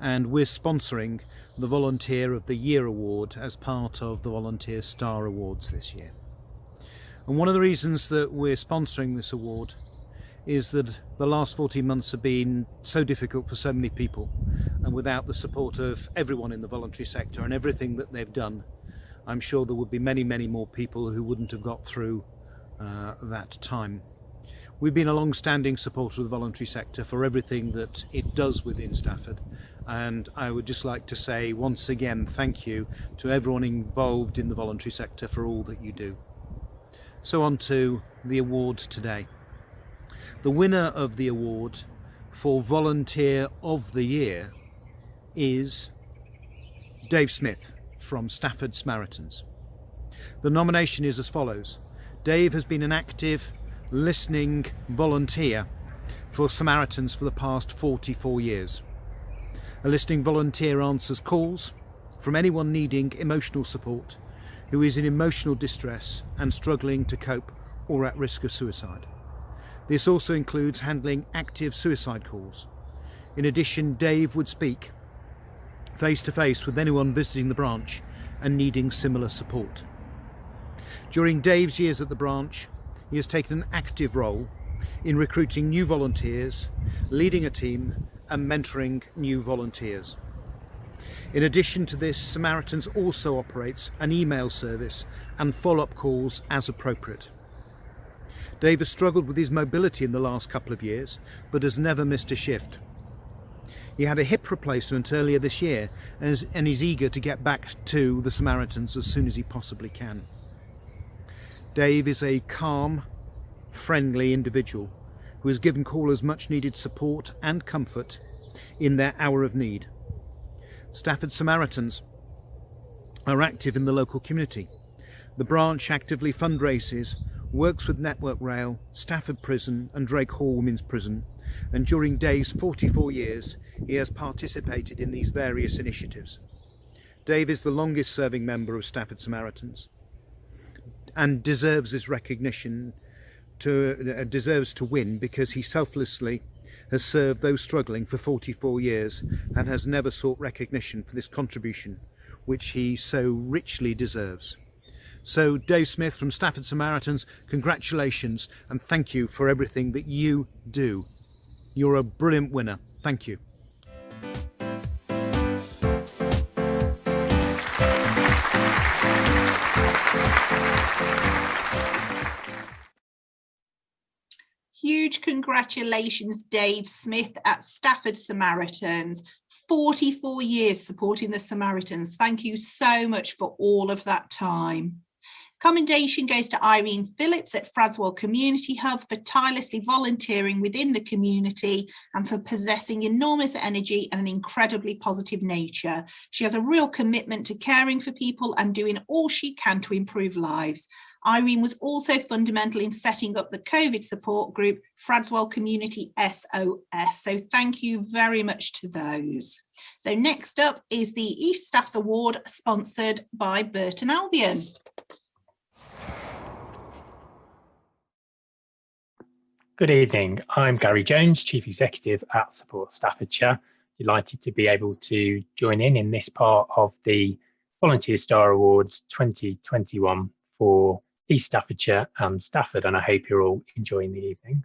And we're sponsoring the Volunteer of the Year Award as part of the Volunteer Star Awards this year. And one of the reasons that we're sponsoring this award is that the last 14 months have been so difficult for so many people, and without the support of everyone in the voluntary sector and everything that they've done, I'm sure there would be many, many more people who wouldn't have got through that time. We've been a long-standing supporter of the voluntary sector for everything that it does within Stafford, and I would just like to say once again thank you to everyone involved in the voluntary sector for all that you do. So on to the awards today. The winner of the award for Volunteer of the Year is Dave Smith from Stafford Samaritans. The nomination is as follows. Dave has been an active listening volunteer for Samaritans for the past 44 years. A listening volunteer answers calls from anyone needing emotional support who is in emotional distress and struggling to cope or at risk of suicide. This also includes handling active suicide calls. In addition, Dave would speak face to face with anyone visiting the branch and needing similar support. During Dave's years at the branch, he has taken an active role in recruiting new volunteers, leading a team and mentoring new volunteers. In addition to this, Samaritans also operates an email service and follow-up calls as appropriate. Dave has struggled with his mobility in the last couple of years, but has never missed a shift. He had a hip replacement earlier this year and is eager to get back to the Samaritans as soon as he possibly can. Dave is a calm, friendly individual who has given callers much needed support and comfort in their hour of need. Stafford Samaritans are active in the local community. The branch actively fundraises, works with Network Rail, Stafford Prison and Drake Hall Women's Prison, and during Dave's 44 years he has participated in these various initiatives. Dave is the longest serving member of Stafford Samaritans and deserves this recognition, deserves to win because he selflessly has served those struggling for 44 years and has never sought recognition for this contribution which he so richly deserves. So Dave Smith from Stafford Samaritans, congratulations and thank you for everything that you do. You're a brilliant winner. Thank you. Huge congratulations, Dave Smith at Stafford Samaritans. 44 years supporting the Samaritans. Thank you so much for all of that time. Commendation goes to Irene Phillips at Fradswell Community Hub for tirelessly volunteering within the community and for possessing enormous energy and an incredibly positive nature. She has a real commitment to caring for people and doing all she can to improve lives. Irene was also fundamental in setting up the COVID support group, Fradswell Community SOS. So thank you very much to those. So next up is the East Staffs Award, sponsored by Burton Albion. Good evening, I'm Gary Jones, Chief Executive at Support Staffordshire. Delighted to be able to join in this part of the Volunteer Star Awards 2021 for East Staffordshire and Stafford, and I hope you're all enjoying the evening.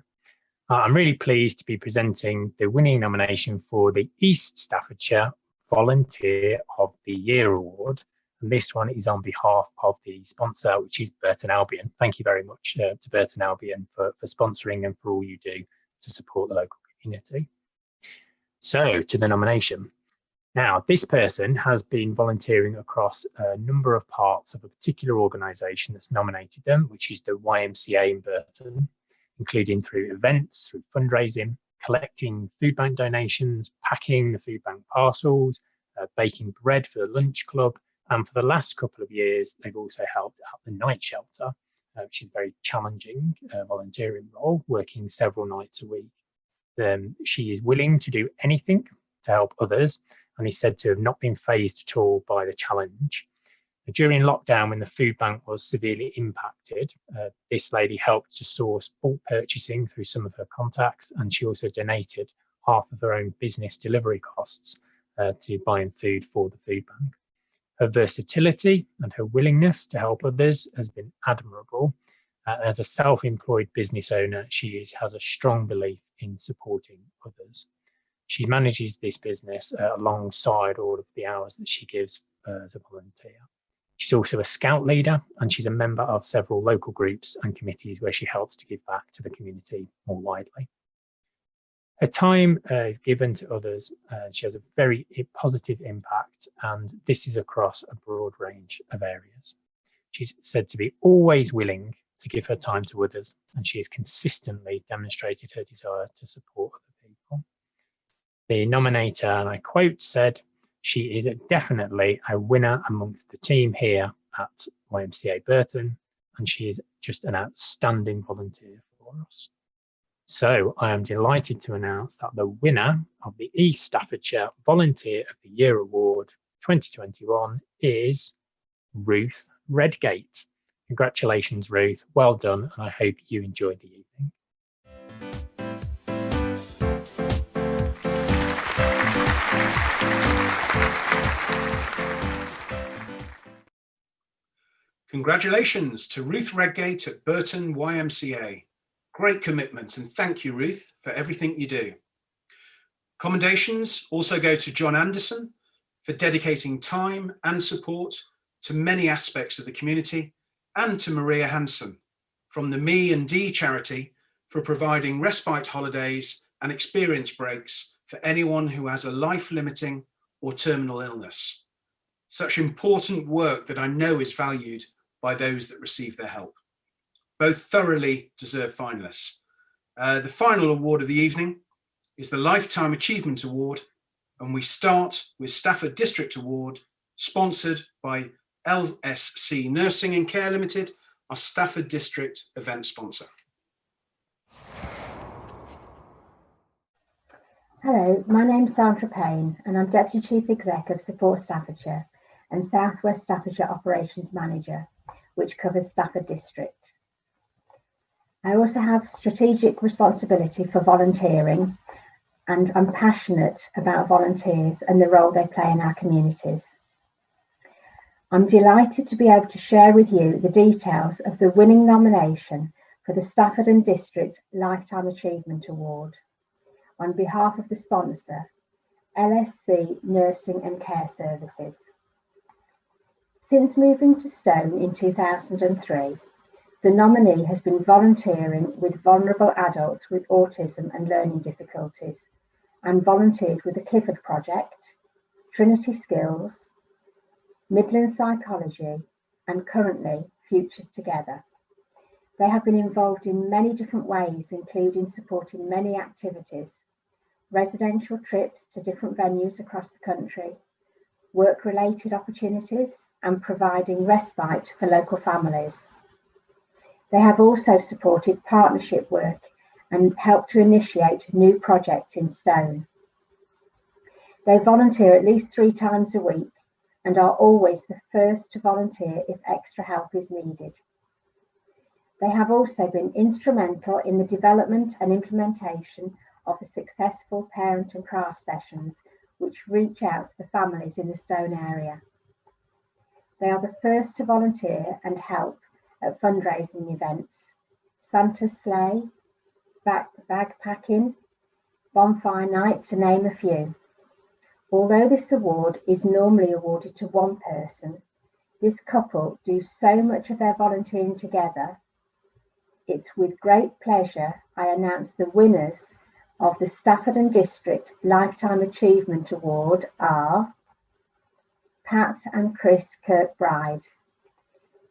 I'm really pleased to be presenting the winning nomination for the East Staffordshire Volunteer of the Year Award. And this one is on behalf of the sponsor, which is Burton Albion. Thank you very much to Burton Albion for sponsoring and for all you do to support the local community. So to the nomination. Now, this person has been volunteering across a number of parts of a particular organisation that's nominated them, which is the YMCA in Burton, including through events, through fundraising, collecting food bank donations, packing the food bank parcels, baking bread for the lunch club. And for the last couple of years, they've also helped out the night shelter, which is a very challenging volunteering role, working several nights a week. She is willing to do anything to help others, and is said to have not been fazed at all by the challenge. During lockdown, when the food bank was severely impacted, this lady helped to source bulk purchasing through some of her contacts, and she also donated half of her own business delivery costs to buying food for the food bank. Her versatility and her willingness to help others has been admirable. As a self-employed business owner, she has a strong belief in supporting others. She manages this business alongside all of the hours that she gives as a volunteer. She's also a scout leader, and she's a member of several local groups and committees where she helps to give back to the community more widely. Her time is given to others. She has a very positive impact, and this is across a broad range of areas. She's said to be always willing to give her time to others, and she has consistently demonstrated her desire to support other people. The nominator, and I quote, said, "She is definitely a winner amongst the team here at YMCA Burton, and she is just an outstanding volunteer for us." So I am delighted to announce that the winner of the East Staffordshire Volunteer of the Year Award 2021 is Ruth Redgate. Congratulations, Ruth. Well done, and I hope you enjoyed the evening. Congratulations to Ruth Redgate at Burton YMCA. Great commitment, and thank you, Ruth, for everything you do. Commendations also go to John Anderson for dedicating time and support to many aspects of the community, and to Maria Hansen from the Me and D charity for providing respite holidays and experience breaks for anyone who has a life-limiting or terminal illness. Such important work that I know is valued by those that receive their help. Both thoroughly deserve finalists. The final award of the evening is the Lifetime Achievement Award, and we start with Stafford District Award, sponsored by LSC Nursing and Care Limited, our Stafford District event sponsor. Hello, my name's Sandra Payne, and I'm Deputy Chief Exec of Support Staffordshire and South West Staffordshire Operations Manager, which covers Stafford District. I also have strategic responsibility for volunteering, and I'm passionate about volunteers and the role they play in our communities. I'm delighted to be able to share with you the details of the winning nomination for the Stafford and District Lifetime Achievement Award on behalf of the sponsor, LSC Nursing and Care Services. Since moving to Stone in 2003, the nominee has been volunteering with vulnerable adults with autism and learning difficulties, and volunteered with the Clifford Project, Trinity Skills, Midland Psychology, and currently Futures Together. They have been involved in many different ways, including supporting many activities, residential trips to different venues across the country, work-related opportunities, and providing respite for local families. They have also supported partnership work and helped to initiate new projects in Stone. They volunteer at least 3 times a week and are always the first to volunteer if extra help is needed. They have also been instrumental in the development and implementation of the successful parent and craft sessions, which reach out to the families in the Stone area. They are the first to volunteer and help at fundraising events, Santa's Sleigh, bagpacking, bonfire night, to name a few. Although this award is normally awarded to one person, this couple do so much of their volunteering together. It's with great pleasure I announce the winners of the Stafford and District Lifetime Achievement Award are Pat and Chris Kirkbride.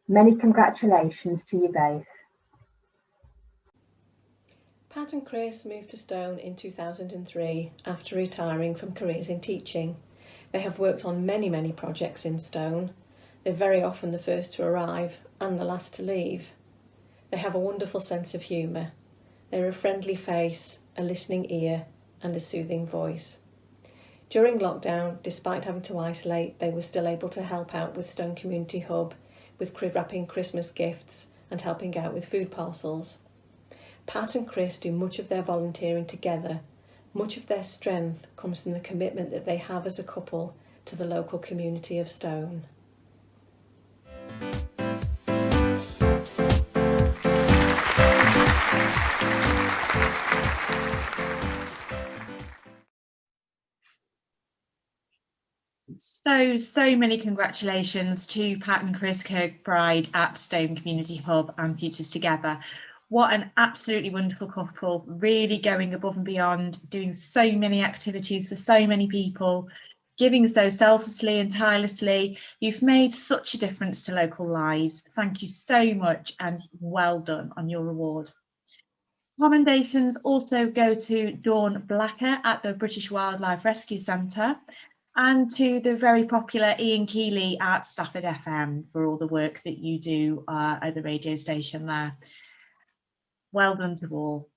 Many congratulations to you both. Pat and Chris moved to Stone in 2003 after retiring from careers in teaching. They have worked on many projects in Stone. They're very often the first to arrive and the last to leave. They have a wonderful sense of humour. They're a friendly face, a listening ear, and a soothing voice. During lockdown, despite having to isolate, they were still able to help out with Stone Community Hub, with wrapping Christmas gifts and helping out with food parcels. Pat and Chris do much of their volunteering together. Much of their strength comes from the commitment that they have as a couple to the local community of Stone. So many congratulations to Pat and Chris Kirkbride at Stone Community Hub and Futures Together. What an absolutely wonderful couple, really going above and beyond, doing so many activities for so many people, giving so selflessly and tirelessly. You've made such a difference to local lives. Thank you so much and well done on your award. Commendations also go to Dawn Blacker at the British Wildlife Rescue Centre and to the very popular Ian Keeley at Stafford FM for all the work that you do at the radio station there. Well done to all.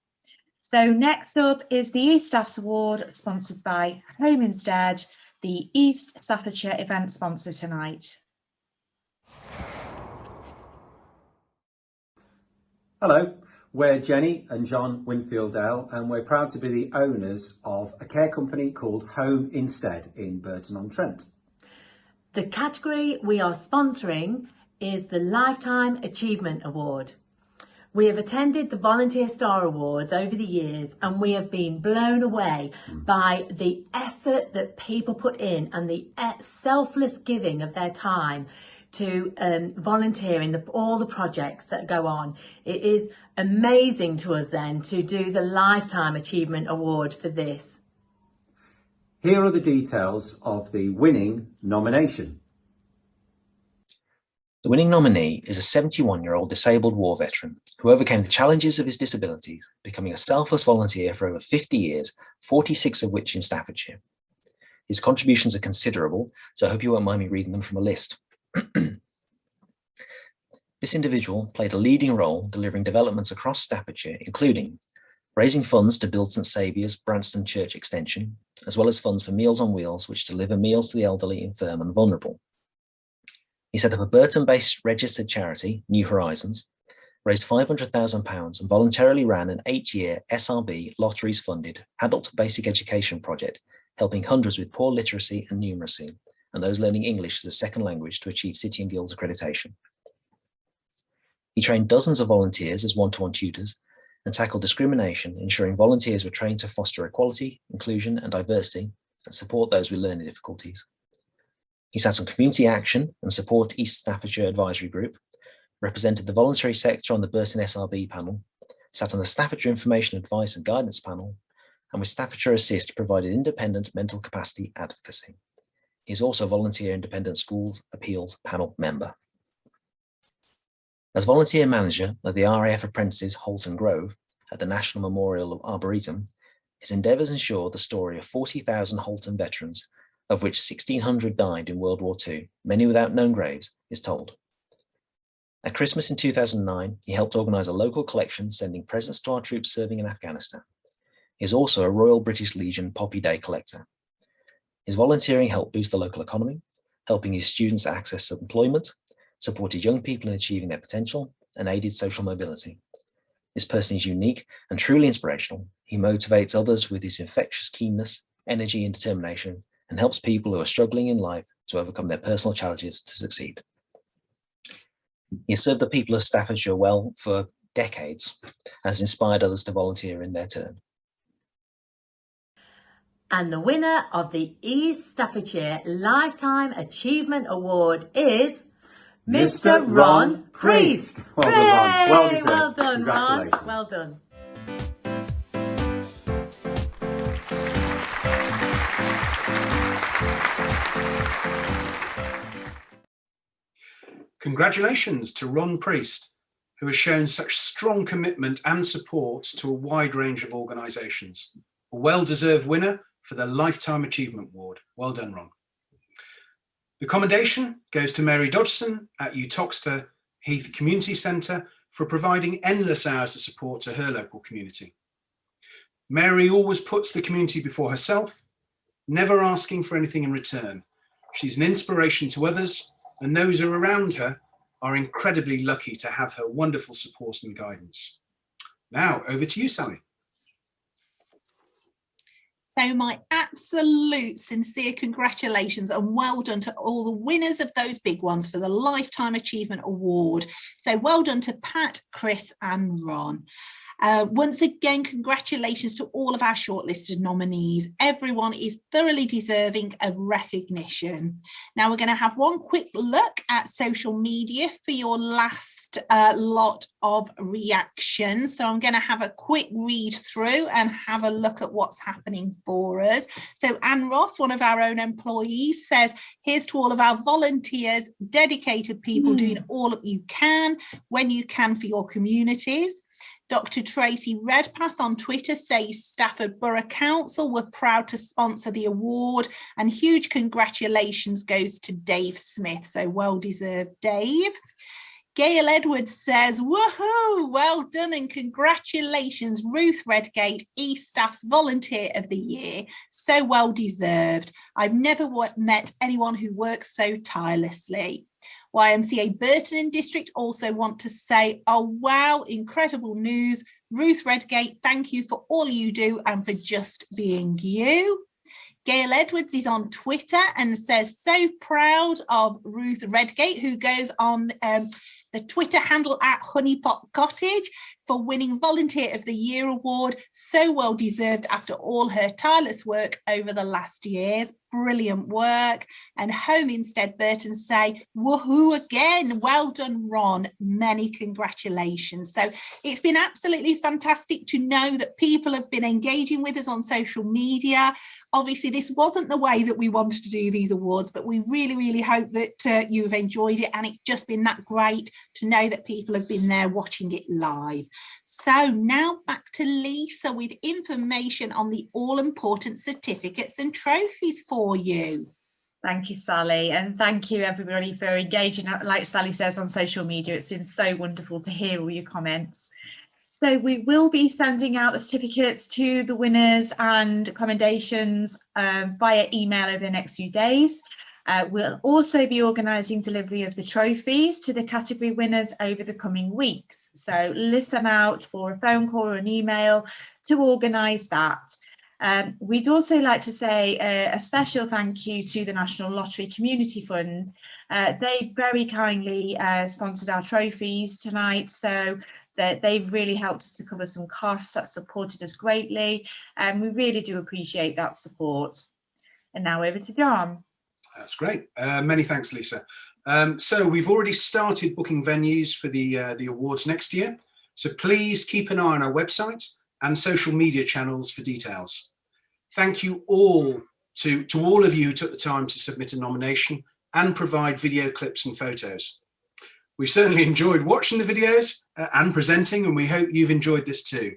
So next up is the East Staffs Award, sponsored by Home Instead, the East Staffordshire event sponsor tonight. Hello, we're Jenny and John Winfield-Dale, and we're proud to be the owners of a care company called Home Instead in Burton-on-Trent. The category we are sponsoring is the Lifetime Achievement Award. We have attended the Volunteer Star Awards over the years and we have been blown away by the effort that people put in and the selfless giving of their time to volunteering, all the projects that go on. It is amazing to us then to do the Lifetime Achievement Award for this. Here are the details of the winning nomination. The winning nominee is a 71-year-old disabled war veteran who overcame the challenges of his disabilities, becoming a selfless volunteer for over 50 years, 46 of which in Staffordshire. His contributions are considerable, so I hope you won't mind me reading them from a list. This individual played a leading role delivering developments across Staffordshire, including raising funds to build St Saviour's Branston Church Extension, as well as funds for Meals on Wheels, which deliver meals to the elderly, infirm and vulnerable. He set up a Burton-based registered charity, New Horizons, raised £500,000 and voluntarily ran an 8-year SRB lotteries-funded adult basic education project, helping hundreds with poor literacy and numeracy, and those learning English as a second language to achieve City and Guilds accreditation. He trained dozens of volunteers as one-to-one tutors and tackled discrimination, ensuring volunteers were trained to foster equality, inclusion and diversity and support those with learning difficulties. He sat on Community Action and Support East Staffordshire Advisory Group, represented the voluntary sector on the Burton SRB panel, sat on the Staffordshire Information Advice and Guidance panel, and with Staffordshire Assist provided independent mental capacity advocacy. He is also a volunteer independent schools appeals panel member. As volunteer manager of the RAF Apprentices Holton Grove at the National Memorial Arboretum, his endeavours ensure the story of 40,000 Holton veterans, of which 1,600 died in World War II, many without known graves, is told. At Christmas in 2009, he helped organise a local collection sending presents to our troops serving in Afghanistan. He is also a Royal British Legion Poppy Day collector. His volunteering helped boost the local economy, helping his students access employment, supported young people in achieving their potential, and aided social mobility. This person is unique and truly inspirational. He motivates others with his infectious keenness, energy and determination, and helps people who are struggling in life to overcome their personal challenges to succeed. He has served the people of Staffordshire well for decades and has inspired others to volunteer in their turn. And the winner of the East Staffordshire Lifetime Achievement Award is Mr. Ron Priest. Well done, Ron. Well deserved. Well done, Ron. Congratulations. Well done. Congratulations to Ron Priest, who has shown such strong commitment and support to a wide range of organisations. A well-deserved winner for the Lifetime Achievement Award. Well done, Ron. The commendation goes to Mary Dodgson at Utoxeter Heath Community Centre for providing endless hours of support to her local community. Mary always puts the community before herself, never asking for anything in return. She's an inspiration to others, and those who are around her are incredibly lucky to have her wonderful support and guidance. Now, over to you, Sally. So my absolute sincere congratulations and well done to all the winners of those big ones for the Lifetime Achievement Award. So well done to Pat, Chris and Ron. Once again, congratulations to all of our shortlisted nominees. Everyone is thoroughly deserving of recognition. Now we're going to have one quick look at social media for your last lot of reactions. So I'm going to have a quick read through and have a look at what's happening for us. So Anne Ross, one of our own employees, says, here's to all of our volunteers, dedicated people doing all that you can, when you can for your communities. Dr. Tracy Redpath on Twitter says Stafford Borough Council were proud to sponsor the award, and huge congratulations goes to Dave Smith. So well deserved, Dave. Gail Edwards says, woohoo, well done and congratulations, Ruth Redgate, East Staff's Volunteer of the Year. So well deserved. I've never met anyone who works so tirelessly. YMCA Burton and District also want to say, oh wow, incredible news. Ruth Redgate, thank you for all you do and for just being you. Gail Edwards is on Twitter and says, so proud of Ruth Redgate, who goes on the Twitter handle at Honeypot Cottage, for winning Volunteer of the Year award. So well deserved after all her tireless work over the last years. Brilliant work. And Home Instead Burton say, woohoo again. Well done, Ron. Many congratulations. So it's been absolutely fantastic to know that people have been engaging with us on social media. Obviously, this wasn't the way that we wanted to do these awards, but we really, really hope that you've enjoyed it. And it's just been that great to know that people have been there watching it live. So now back to Lisa with information on the all-important certificates and trophies for you. Thank you, Sally, and thank you everybody for engaging, like Sally says, on social media. It's been so wonderful to hear all your comments. So we will be sending out the certificates to the winners and commendations via email over the next few days. We'll also be organising delivery of the trophies to the category winners over the coming weeks. So listen out for a phone call or an email to organise that. We'd also like to say a special thank you to the National Lottery Community Fund. They very kindly sponsored our trophies tonight, so that they've really helped us to cover some costs. That supported us greatly, and we really do appreciate that support. And now over to John. That's great. Many thanks, Lisa. So we've already started booking venues for the awards next year. So please keep an eye on our website and social media channels for details. Thank you all to all of you who took the time to submit a nomination and provide video clips and photos. We certainly enjoyed watching the videos and presenting, and we hope you've enjoyed this too.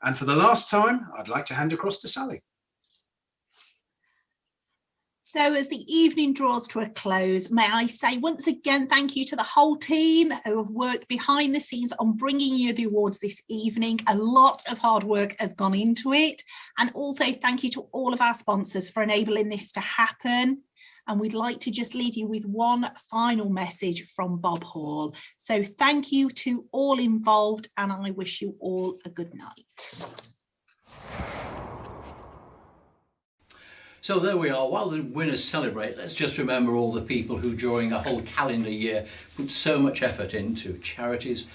And for the last time, I'd like to hand across to Sally. So as the evening draws to a close, may I say once again thank you to the whole team who have worked behind the scenes on bringing you the awards this evening. A lot of hard work has gone into it. And also thank you to all of our sponsors for enabling this to happen. And we'd like to just leave you with one final message from Bob Hall. So thank you to all involved, and I wish you all a good night. So there we are. While the winners celebrate, let's just remember all the people who during a whole calendar year put so much effort into charities,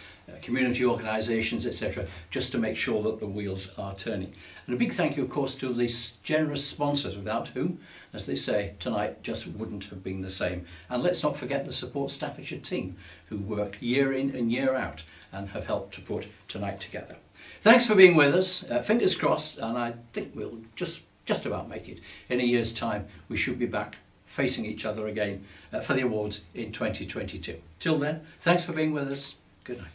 community organisations, etc., just to make sure that the wheels are turning. And a big thank you, of course, to these generous sponsors, without whom, as they say, tonight just wouldn't have been the same. And let's not forget the Support Staffordshire team, who work year in and year out and have helped to put tonight together. Thanks for being with us. Fingers crossed, and I think we'll just about make it. In a year's time, we should be back facing each other again for the awards in 2022. Till then, thanks for being with us. Good night.